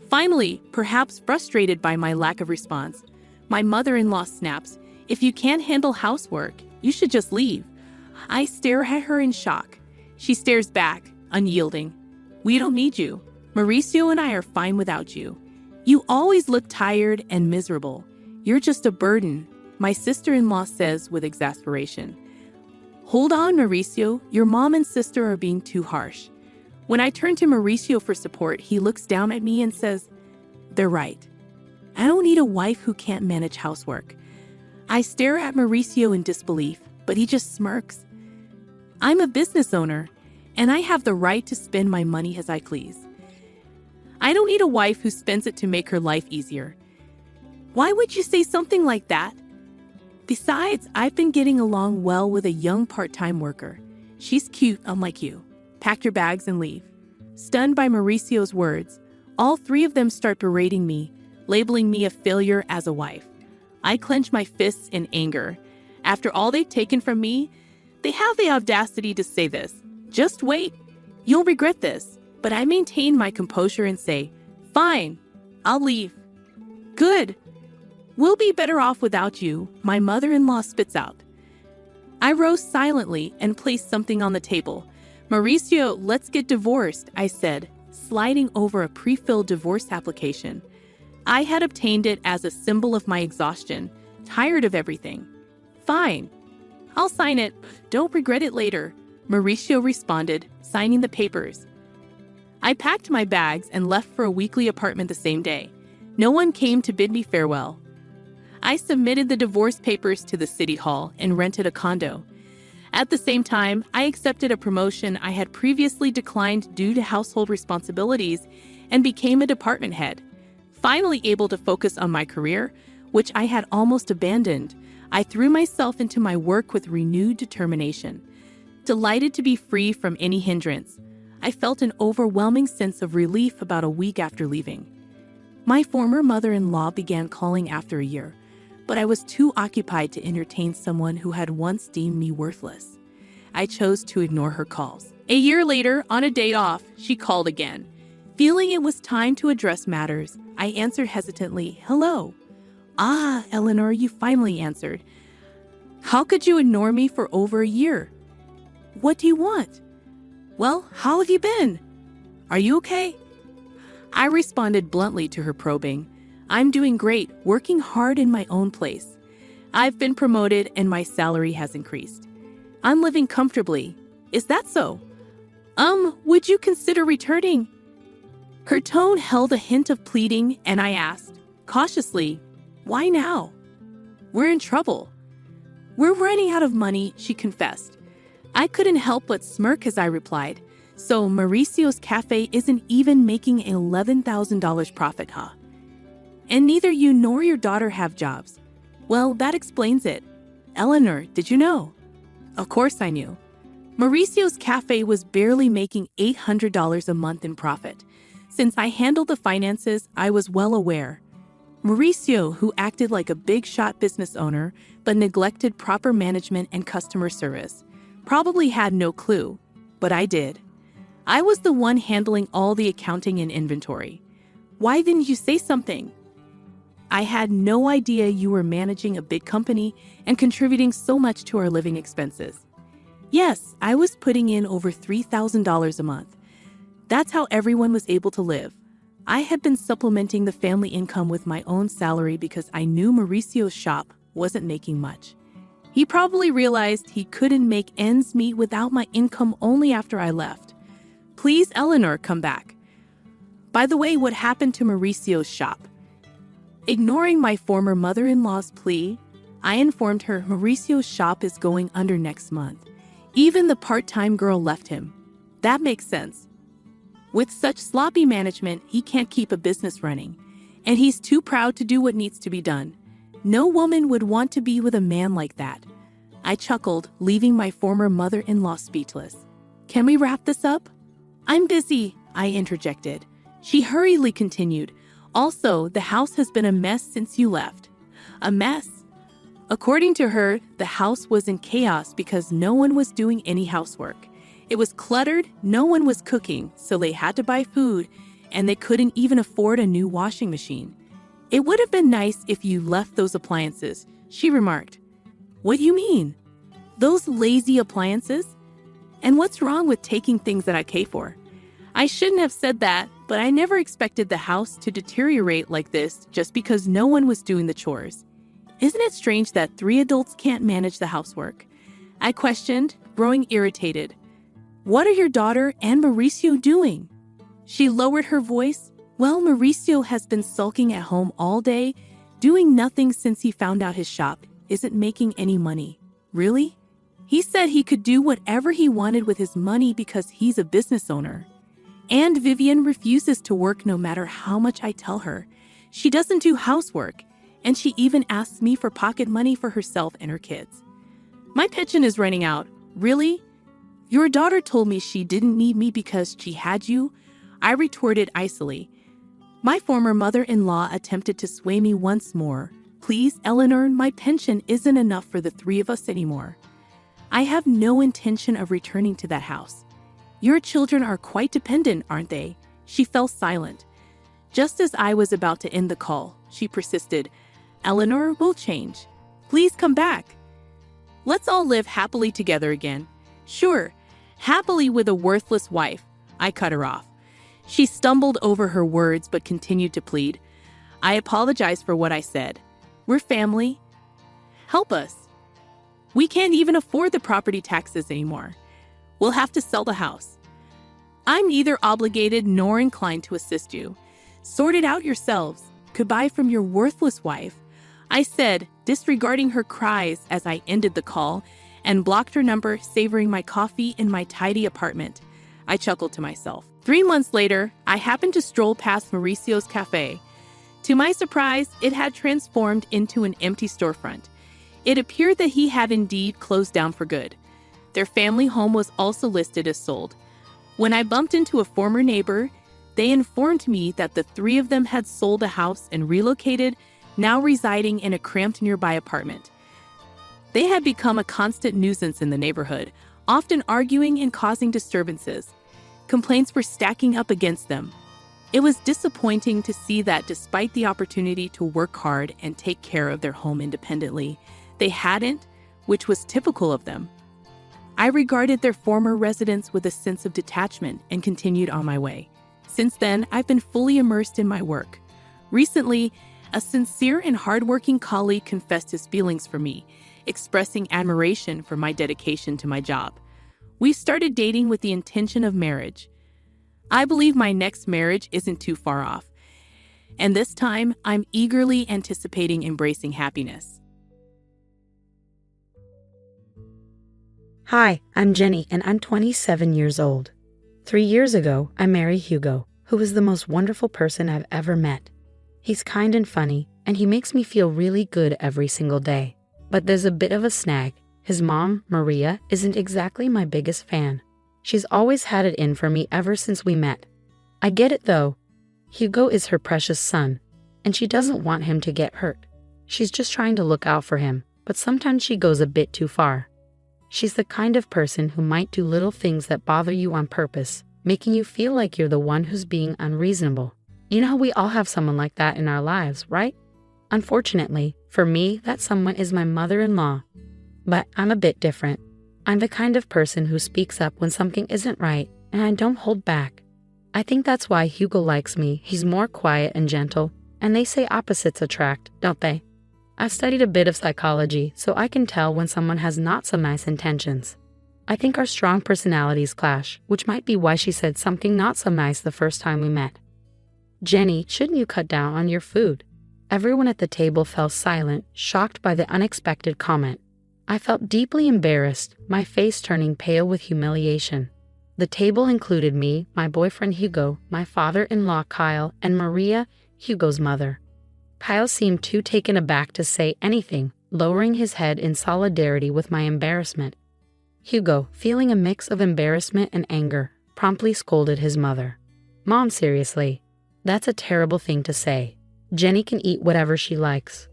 Finally, perhaps frustrated by my lack of response, my mother-in-law snaps, "If you can't handle housework, you should just leave." I stare at her in shock. She stares back, unyielding. "We don't need you. Mauricio and I are fine without you. You always look tired and miserable. You're just a burden," my sister-in-law says with exasperation. Hold on, Mauricio, your mom and sister are being too harsh. When I turn to Mauricio for support, he looks down at me and says, they're right. I don't need a wife who can't manage housework. I stare at Mauricio in disbelief, but he just smirks. I'm a business owner, and I have the right to spend my money as I please. I don't need a wife who spends it to make her life easier. Why would you say something like that? Besides, I've been getting along well with a young part-time worker. She's cute, unlike you. Pack your bags and leave. Stunned by Mauricio's words, all three of them start berating me, labeling me a failure as a wife. I clench my fists in anger. After all they've taken from me, they have the audacity to say this. Just wait. You'll regret this. But I maintain my composure and say, fine, I'll leave. Good. We'll be better off without you, my mother-in-law spits out. I rose silently and placed something on the table. Mauricio, let's get divorced, I said, sliding over a pre-filled divorce application. I had obtained it as a symbol of my exhaustion, tired of everything. Fine. I'll sign it. Don't regret it later, Mauricio responded, signing the papers. I packed my bags and left for a weekly apartment the same day. No one came to bid me farewell. I submitted the divorce papers to the city hall and rented a condo. At the same time, I accepted a promotion I had previously declined due to household responsibilities and became a department head. Finally able to focus on my career, which I had almost abandoned, I threw myself into my work with renewed determination. Delighted to be free from any hindrance, I felt an overwhelming sense of relief about a week after leaving. My former mother-in-law began calling after a year, but I was too occupied to entertain someone who had once deemed me worthless. I chose to ignore her calls. A year later, on a day off, she called again. Feeling it was time to address matters, I answered hesitantly, hello. Ah, Eleanor, you finally answered. How could you ignore me for over a year? What do you want? Well, how have you been? Are you okay? I responded bluntly to her probing. I'm doing great, working hard in my own place. I've been promoted and my salary has increased. I'm living comfortably. Is that so? Would you consider returning? Her tone held a hint of pleading and I asked, cautiously, why now? We're in trouble. We're running out of money, she confessed. I couldn't help but smirk as I replied, so Mauricio's cafe isn't even making $11,000 profit, huh? And neither you nor your daughter have jobs. Well, that explains it. Eleanor, did you know? Of course I knew. Mauricio's cafe was barely making $800 a month in profit. Since I handled the finances, I was well aware. Mauricio, who acted like a big-shot business owner but neglected proper management and customer service, probably had no clue, but I did. I was the one handling all the accounting and inventory. Why didn't you say something? I had no idea you were managing a big company and contributing so much to our living expenses. Yes, I was putting in over $3,000 a month. That's how everyone was able to live. I had been supplementing the family income with my own salary because I knew Mauricio's shop wasn't making much. He probably realized he couldn't make ends meet without my income only after I left. Please, Eleanor, come back. By the way, what happened to Mauricio's shop? Ignoring my former mother-in-law's plea, I informed her Mauricio's shop is going under next month. Even the part-time girl left him. That makes sense. With such sloppy management, he can't keep a business running, and he's too proud to do what needs to be done. No woman would want to be with a man like that. I chuckled, leaving my former mother-in-law speechless. Can we wrap this up? I'm busy, I interjected. She hurriedly continued. Also, the house has been a mess since you left. A mess? According to her, the house was in chaos because no one was doing any housework. It was cluttered, no one was cooking, so they had to buy food, and they couldn't even afford a new washing machine. It would have been nice if you left those appliances, she remarked. What do you mean? Those lazy appliances? And what's wrong with taking things that I pay for? I shouldn't have said that, but I never expected the house to deteriorate like this just because no one was doing the chores. Isn't it strange that 3 adults can't manage the housework? I questioned, growing irritated. What are your daughter and Mauricio doing? She lowered her voice. Well, Mauricio has been sulking at home all day, doing nothing since he found out his shop isn't making any money. Really? He said he could do whatever he wanted with his money because he's a business owner. And Vivian refuses to work no matter how much I tell her. She doesn't do housework, and she even asks me for pocket money for herself and her kids. My pension is running out. Really? Your daughter told me she didn't need me because she had you, I retorted icily. My former mother-in-law attempted to sway me once more. Please, Eleanor, my pension isn't enough for the three of us anymore. I have no intention of returning to that house. Your children are quite dependent, aren't they? She fell silent. Just as I was about to end the call, she persisted. Eleanor, we'll change. Please come back. Let's all live happily together again. Sure, happily with a worthless wife. I cut her off. She stumbled over her words but continued to plead. I apologize for what I said. We're family. Help us. We can't even afford the property taxes anymore. We'll have to sell the house. I'm neither obligated nor inclined to assist you. Sort it out yourselves. Goodbye from your worthless wife, I said, disregarding her cries as I ended the call and blocked her number, savoring my coffee in my tidy apartment. I chuckled to myself. 3 months later, I happened to stroll past Mauricio's cafe. To my surprise, it had transformed into an empty storefront. It appeared that he had indeed closed down for good. Their family home was also listed as sold. When I bumped into a former neighbor, they informed me that the three of them had sold a house and relocated, now residing in a cramped nearby apartment. They had become a constant nuisance in the neighborhood, often arguing and causing disturbances. Complaints were stacking up against them. It was disappointing to see that despite the opportunity to work hard and take care of their home independently, they hadn't, which was typical of them. I regarded their former residence with a sense of detachment and continued on my way. Since then, I've been fully immersed in my work. Recently, a sincere and hardworking colleague confessed his feelings for me, expressing admiration for my dedication to my job. We started dating with the intention of marriage. I believe my next marriage isn't too far off, and this time I'm eagerly anticipating embracing happiness. Hi, I'm Jenny, and I'm 27 years old. 3 years ago, I married Hugo, who is the most wonderful person I've ever met. He's kind and funny, and he makes me feel really good every single day. But there's a bit of a snag. His mom, Maria, isn't exactly my biggest fan. She's always had it in for me ever since we met. I get it though. Hugo is her precious son, and she doesn't want him to get hurt. She's just trying to look out for him, but sometimes she goes a bit too far. She's the kind of person who might do little things that bother you on purpose, making you feel like you're the one who's being unreasonable. You know how we all have someone like that in our lives, right? Unfortunately, for me, that someone is my mother-in-law. But I'm a bit different. I'm the kind of person who speaks up when something isn't right, and I don't hold back. I think that's why Hugo likes me. He's more quiet and gentle, and they say opposites attract, don't they? I've studied a bit of psychology, so I can tell when someone has not some nice intentions. I think our strong personalities clash, which might be why she said something not so nice the first time we met. Jenny, shouldn't you cut down on your food? Everyone at the table fell silent, shocked by the unexpected comment. I felt deeply embarrassed, my face turning pale with humiliation. The table included me, my boyfriend Hugo, my father-in-law Kyle, and Maria, Hugo's mother. Kyle seemed too taken aback to say anything, lowering his head in solidarity with my embarrassment. Hugo, feeling a mix of embarrassment and anger, promptly scolded his mother. Mom, seriously, that's a terrible thing to say. Jenny can eat whatever she likes.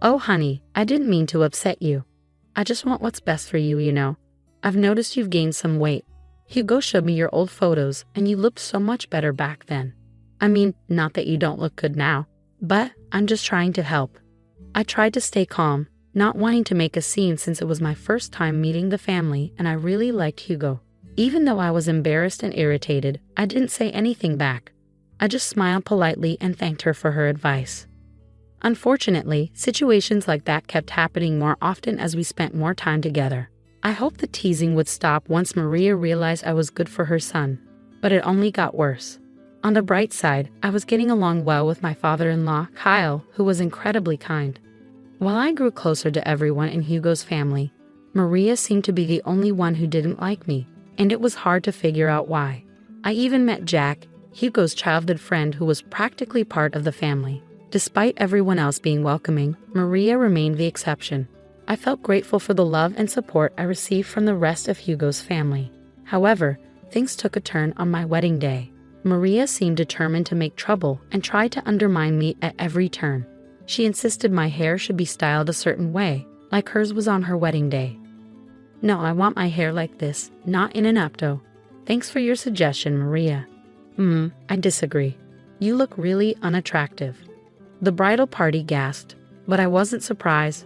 Oh, honey, I didn't mean to upset you. I just want what's best for you, you know. I've noticed you've gained some weight. Hugo showed me your old photos, and you looked so much better back then. I mean, not that you don't look good now, but I'm just trying to help. I tried to stay calm, not wanting to make a scene since it was my first time meeting the family and I really liked Hugo. Even though I was embarrassed and irritated, I didn't say anything back. I just smiled politely and thanked her for her advice. Unfortunately, situations like that kept happening more often as we spent more time together. I hoped the teasing would stop once Maria realized I was good for her son, but it only got worse. On the bright side, I was getting along well with my father-in-law, Kyle, who was incredibly kind. While I grew closer to everyone in Hugo's family, Maria seemed to be the only one who didn't like me, and it was hard to figure out why. I even met Jack, Hugo's childhood friend who was practically part of the family. Despite everyone else being welcoming, Maria remained the exception. I felt grateful for the love and support I received from the rest of Hugo's family. However, things took a turn on my wedding day. Maria seemed determined to make trouble and tried to undermine me at every turn. She insisted my hair should be styled a certain way, like hers was on her wedding day. No, I want my hair like this, not in an updo. Thanks for your suggestion, Maria. I disagree. You look really unattractive. The bridal party gasped, but I wasn't surprised.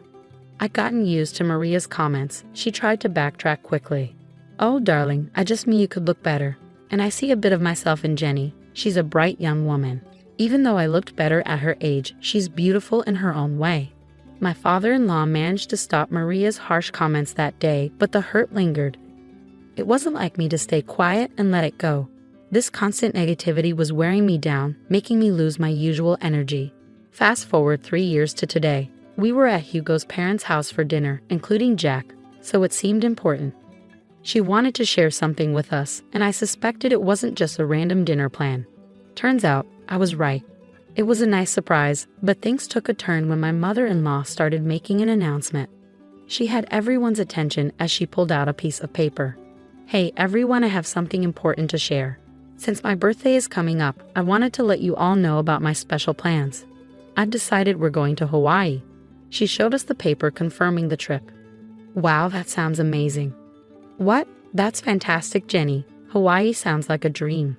I'd gotten used to Maria's comments. She tried to backtrack quickly. Oh, darling, I just mean you could look better. And I see a bit of myself in Jenny. She's a bright young woman. Even though I looked better at her age, she's beautiful in her own way. My father-in-law managed to stop Maria's harsh comments that day, but the hurt lingered. It wasn't like me to stay quiet and let it go. This constant negativity was wearing me down, making me lose my usual energy. Fast forward 3 years to today. We were at Hugo's parents' house for dinner, including Jack, so it seemed important. She wanted to share something with us, and I suspected it wasn't just a random dinner plan. Turns out, I was right. It was a nice surprise, but things took a turn when my mother-in-law started making an announcement. She had everyone's attention as she pulled out a piece of paper. Hey, everyone, I have something important to share. Since my birthday is coming up, I wanted to let you all know about my special plans. I've decided we're going to Hawaii. She showed us the paper confirming the trip. Wow, that sounds amazing. What? That's fantastic, Jenny. Hawaii sounds like a dream.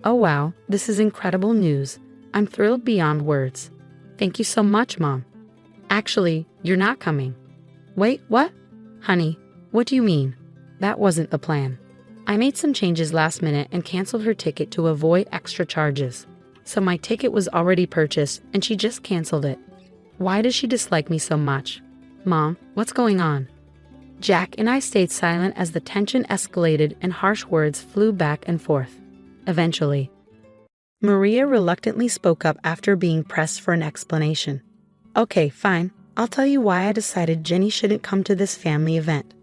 Oh wow, this is incredible news. I'm thrilled beyond words. Thank you so much, Mom. Actually, you're not coming. Wait, what? Honey, what do you mean? That wasn't the plan. I made some changes last minute and canceled her ticket to avoid extra charges. So my ticket was already purchased and she just canceled it. Why does she dislike me so much? Mom, what's going on? Jack and I stayed silent as the tension escalated and harsh words flew back and forth. Eventually, Maria reluctantly spoke up after being pressed for an explanation. Okay, fine. I'll tell you why I decided Jenny shouldn't come to this family event.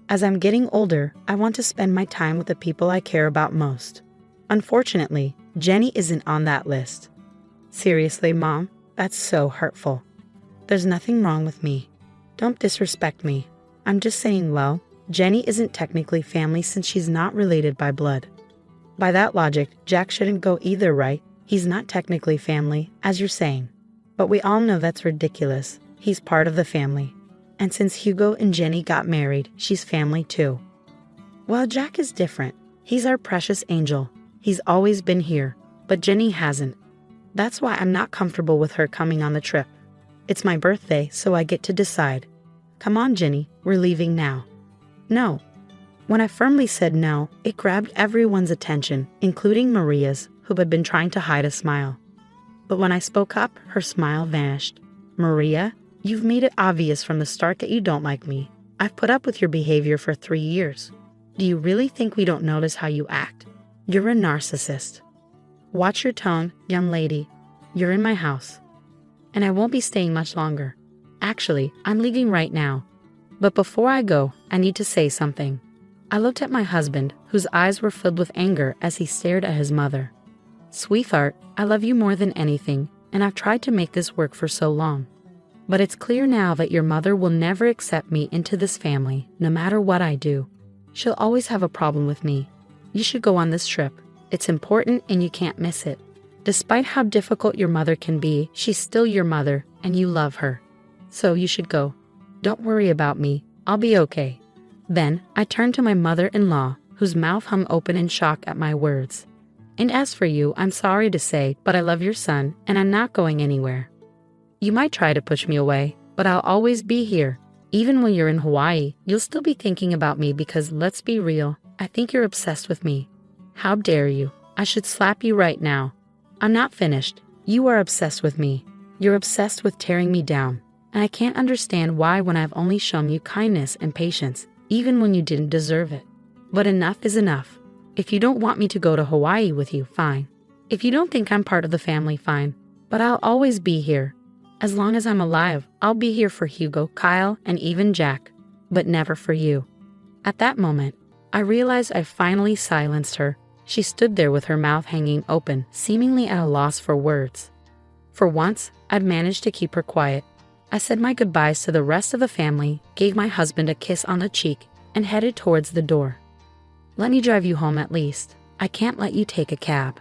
As I'm getting older, I want to spend my time with the people I care about most. Unfortunately, Jenny isn't on that list. Seriously, Mom, that's so hurtful. There's nothing wrong with me. Don't disrespect me. I'm just saying, well, Jenny isn't technically family since she's not related by blood. By that logic, Jack shouldn't go either, right? He's not technically family, as you're saying. But we all know that's ridiculous. He's part of the family. And since Hugo and Jenny got married, she's family too. Well, Jack is different. He's our precious angel. He's always been here, but Jenny hasn't. That's why I'm not comfortable with her coming on the trip. It's my birthday, so I get to decide. Come on, Jenny, we're leaving now. No. When I firmly said no, it grabbed everyone's attention, including Maria's, who had been trying to hide a smile. But when I spoke up, her smile vanished. Maria, you've made it obvious from the start that you don't like me. I've put up with your behavior for 3 years. Do you really think we don't notice how you act? You're a narcissist. Watch your tone, young lady. You're in my house. And I won't be staying much longer. Actually, I'm leaving right now. But before I go, I need to say something. I looked at my husband, whose eyes were filled with anger as he stared at his mother. Sweetheart, I love you more than anything, and I've tried to make this work for so long. But it's clear now that your mother will never accept me into this family, no matter what I do. She'll always have a problem with me. You should go on this trip. It's important and you can't miss it. Despite how difficult your mother can be, she's still your mother, and you love her. So you should go. Don't worry about me. I'll be okay. Then I turned to my mother-in-law, whose mouth hung open in shock at my words. And as for you, I'm sorry to say, but I love your son, and I'm not going anywhere. You might try to push me away, but I'll always be here. Even when you're in Hawaii, you'll still be thinking about me because, let's be real, I think you're obsessed with me. How dare you? I should slap you right now. I'm not finished. You are obsessed with me. You're obsessed with tearing me down. And I can't understand why when I've only shown you kindness and patience, even when you didn't deserve it. But enough is enough. If you don't want me to go to Hawaii with you, fine. If you don't think I'm part of the family, fine. But I'll always be here. As long as I'm alive, I'll be here for Hugo, Kyle, and even Jack. But never for you. At that moment, I realized I finally silenced her. She stood there with her mouth hanging open, seemingly at a loss for words. For once, I'd managed to keep her quiet. I said my goodbyes to the rest of the family, gave my husband a kiss on the cheek, and headed towards the door. Let me drive you home at least. I can't let you take a cab.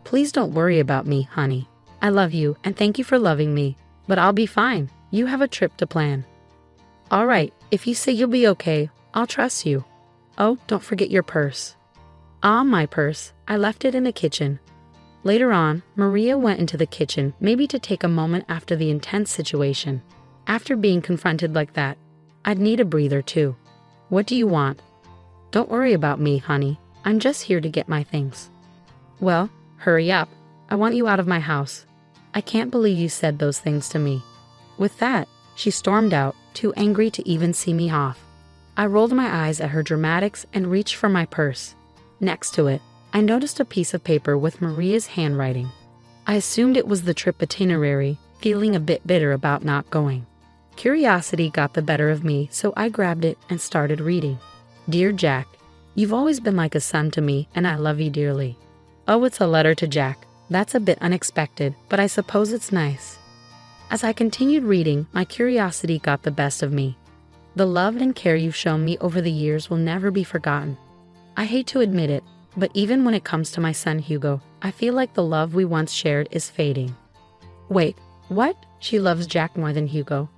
Please don't worry about me, honey. I love you and thank you for loving me, but I'll be fine. You have a trip to plan. All right, if you say you'll be okay, I'll trust you. Oh, don't forget your purse. Ah, my purse. I left it in the kitchen. Later on, Maria went into the kitchen, maybe to take a moment after the intense situation. After being confronted like that, I'd need a breather too. What do you want? Don't worry about me, honey. I'm just here to get my things. Well, hurry up. I want you out of my house. I can't believe you said those things to me. With that, she stormed out, too angry to even see me off. I rolled my eyes at her dramatics and reached for my purse. Next to it, I noticed a piece of paper with Maria's handwriting. I assumed it was the trip itinerary, feeling a bit bitter about not going. Curiosity got the better of me, so I grabbed it and started reading. Dear Jack, you've always been like a son to me, and I love you dearly. Oh, it's a letter to Jack. That's a bit unexpected, but I suppose it's nice. As I continued reading, my curiosity got the best of me. The love and care you've shown me over the years will never be forgotten. I hate to admit it, but even when it comes to my son Hugo, I feel like the love we once shared is fading. Wait, what? She loves Jack more than Hugo?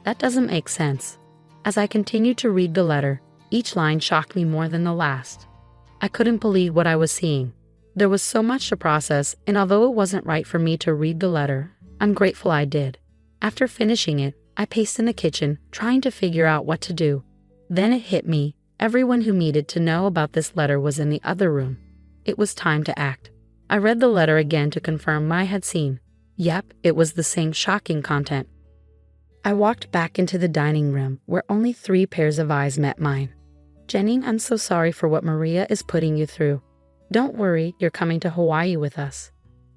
That doesn't make sense. As I continued to read the letter, each line shocked me more than the last. I couldn't believe what I was seeing. There was so much to process, and although it wasn't right for me to read the letter, I'm grateful I did. After finishing it, I paced in the kitchen, trying to figure out what to do. Then it hit me. Everyone who needed to know about this letter was in the other room. It was time to act. I read the letter again to confirm what I had seen. Yep, it was the same shocking content. I walked back into the dining room, where only 3 pairs of eyes met mine. Jenny, I'm so sorry for what Maria is putting you through. Don't worry, you're coming to Hawaii with us.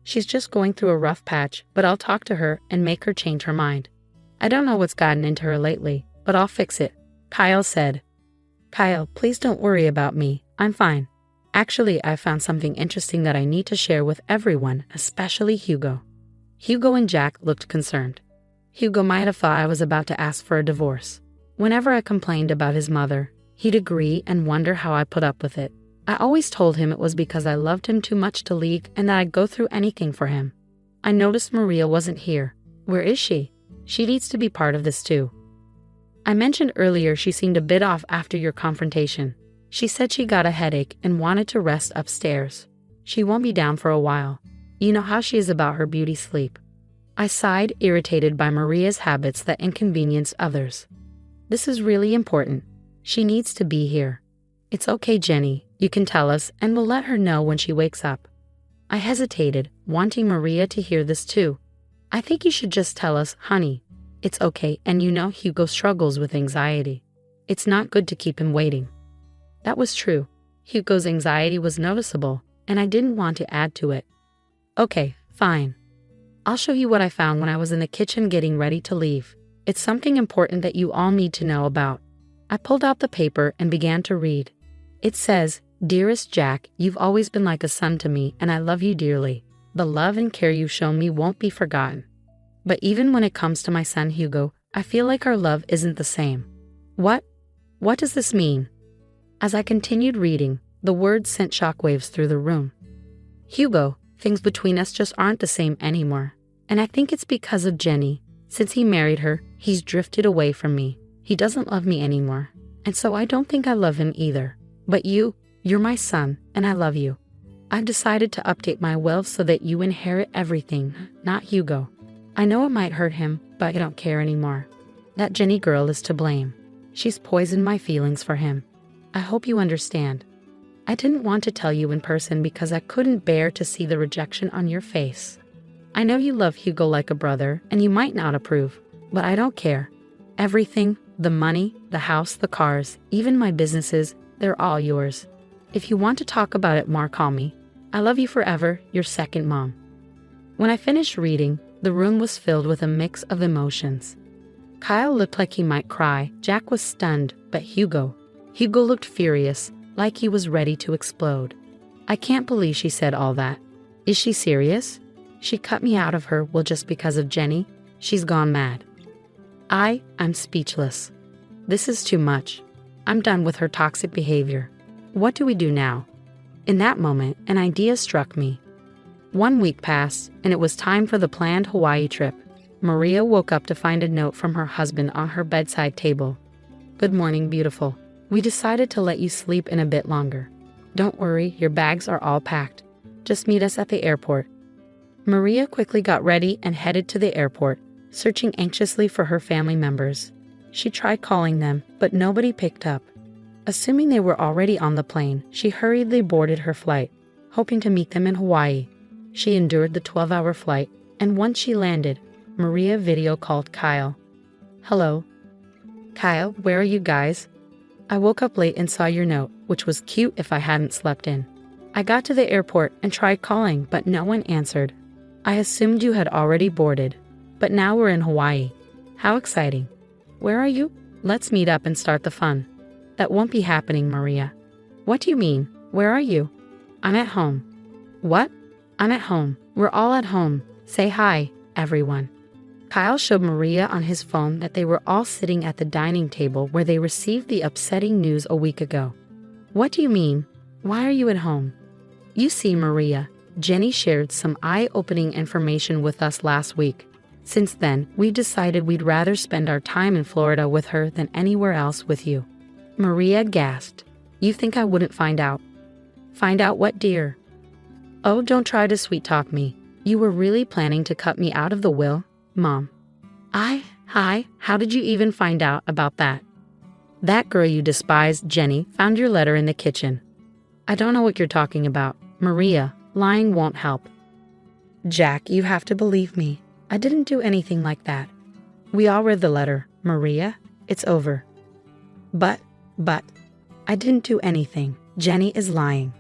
She's just going through a rough patch, but I'll talk to her and make her change her mind. I don't know what's gotten into her lately, but I'll fix it, Kyle said. Kyle, please don't worry about me. I'm fine. Actually, I found something interesting that I need to share with everyone, especially Hugo. Hugo and Jack looked concerned. Hugo might have thought I was about to ask for a divorce. Whenever I complained about his mother, he'd agree and wonder how I put up with it. I always told him it was because I loved him too much to leave and that I'd go through anything for him. I noticed Maria wasn't here. Where is she? She needs to be part of this too. I mentioned earlier she seemed a bit off after your confrontation. She said she got a headache and wanted to rest upstairs. She won't be down for a while. You know how she is about her beauty sleep. I sighed, irritated by Maria's habits that inconvenience others. This is really important. She needs to be here. It's okay, Jenny. You can tell us and we'll let her know when she wakes up. I hesitated, wanting Maria to hear this too. I think you should just tell us, honey. It's okay, and you know Hugo struggles with anxiety. It's not good to keep him waiting. That was true. Hugo's anxiety was noticeable, and I didn't want to add to it. Okay, fine. I'll show you what I found when I was in the kitchen getting ready to leave. It's something important that you all need to know about. I pulled out the paper and began to read. It says, Dearest Jack, you've always been like a son to me, and I love you dearly. The love and care you've shown me won't be forgotten. But even when it comes to my son Hugo, I feel like our love isn't the same. What? What does this mean? As I continued reading, the words sent shockwaves through the room. Hugo, things between us just aren't the same anymore. And I think it's because of Jenny. Since he married her, he's drifted away from me. He doesn't love me anymore. And so I don't think I love him either. But you're my son, and I love you. I've decided to update my will so that you inherit everything, not Hugo. I know it might hurt him, but I don't care anymore. That Jenny girl is to blame. She's poisoned my feelings for him. I hope you understand. I didn't want to tell you in person because I couldn't bear to see the rejection on your face. I know you love Hugo like a brother, and you might not approve, but I don't care. Everything, The money, the house, the cars, even my businesses, they're all yours. If you want to talk about it more, call me. I love you forever, your second mom." When I finished reading, the room was filled with a mix of emotions. Kyle looked like he might cry, Jack was stunned, but Hugo looked furious, like he was ready to explode. "I can't believe she said all that. Is she serious? She cut me out of her will just because of Jenny? She's gone mad." I'm speechless. This is too much. I'm done with her toxic behavior. What do we do now? In that moment, an idea struck me. 1 week passed, and it was time for the planned Hawaii trip. Maria woke up to find a note from her husband on her bedside table. "Good morning, beautiful. We decided to let you sleep in a bit longer. Don't worry, your bags are all packed. Just meet us at the airport." Maria quickly got ready and headed to the airport, searching anxiously for her family members. She tried calling them, but nobody picked up. Assuming they were already on the plane, she hurriedly boarded her flight, hoping to meet them in Hawaii. She endured the 12-hour flight, and once she landed, Maria video called Kyle. "Hello. Kyle, where are you guys? I woke up late and saw your note, which was cute if I hadn't slept in. I got to the airport and tried calling, but no one answered. I assumed you had already boarded, but now we're in Hawaii. How exciting. Where are you? Let's meet up and start the fun." "That won't be happening, Maria." "What do you mean? Where are you?" "I'm at home." "What?" "I'm at home. We're all at home. Say hi, everyone." Kyle showed Maria on his phone that they were all sitting at the dining table where they received the upsetting news a week ago. "What do you mean? Why are you at home?" "You see, Maria, Jenny shared some eye-opening information with us last week. Since then, we've decided we'd rather spend our time in Florida with her than anywhere else with you." Maria gasped. "You think I wouldn't find out?" "Find out what, dear?" "Oh, don't try to sweet-talk me. You were really planning to cut me out of the will, Mom." Hi, how did you even find out about that?" "That girl you despise, Jenny, found your letter in the kitchen." "I don't know what you're talking about. Maria, lying won't help." "Jack, you have to believe me. I didn't do anything like that. We all read the letter, Maria. It's over." But, I didn't do anything. Jenny is lying."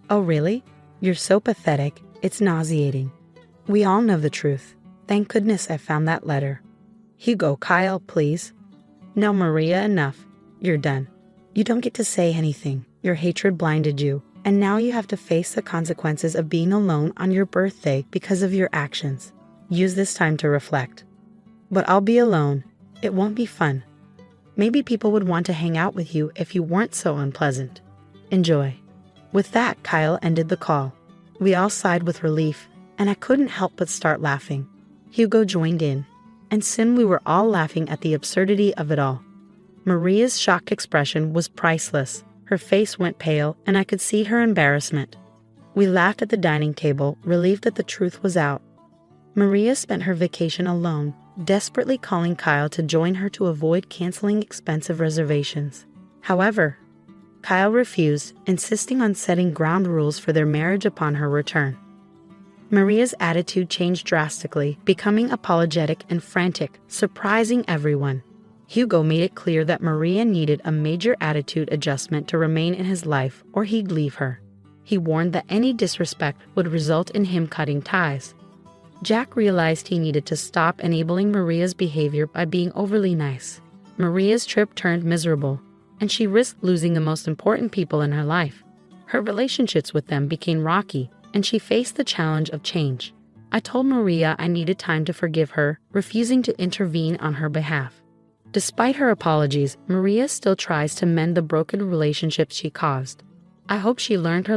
"Oh, really? You're so pathetic. It's nauseating. We all know the truth. Thank goodness I found that letter." "Hugo, Kyle, please." "No, Maria, enough. You're done. You don't get to say anything. Your hatred blinded you, and now you have to face the consequences of being alone on your birthday because of your actions. Use this time to reflect." "But I'll be alone. It won't be fun. Maybe people would want to hang out with you if you weren't so unpleasant. Enjoy." With that, Kyle ended the call. We all sighed with relief, and I couldn't help but start laughing. Hugo joined in, and soon we were all laughing at the absurdity of it all. Maria's shocked expression was priceless. Her face went pale, and I could see her embarrassment. We laughed at the dining table, relieved that the truth was out. Maria spent her vacation alone, desperately calling Kyle to join her to avoid canceling expensive reservations. However, Kyle refused, insisting on setting ground rules for their marriage upon her return. Maria's attitude changed drastically, becoming apologetic and frantic, surprising everyone. Hugo made it clear that Maria needed a major attitude adjustment to remain in his life, or he'd leave her. He warned that any disrespect would result in him cutting ties. Jack realized he needed to stop enabling Maria's behavior by being overly nice. Maria's trip turned miserable, and she risked losing the most important people in her life. Her relationships with them became rocky, and she faced the challenge of change. I told Maria I needed time to forgive her, refusing to intervene on her behalf. Despite her apologies, Maria still tries to mend the broken relationships she caused. I hope she learned her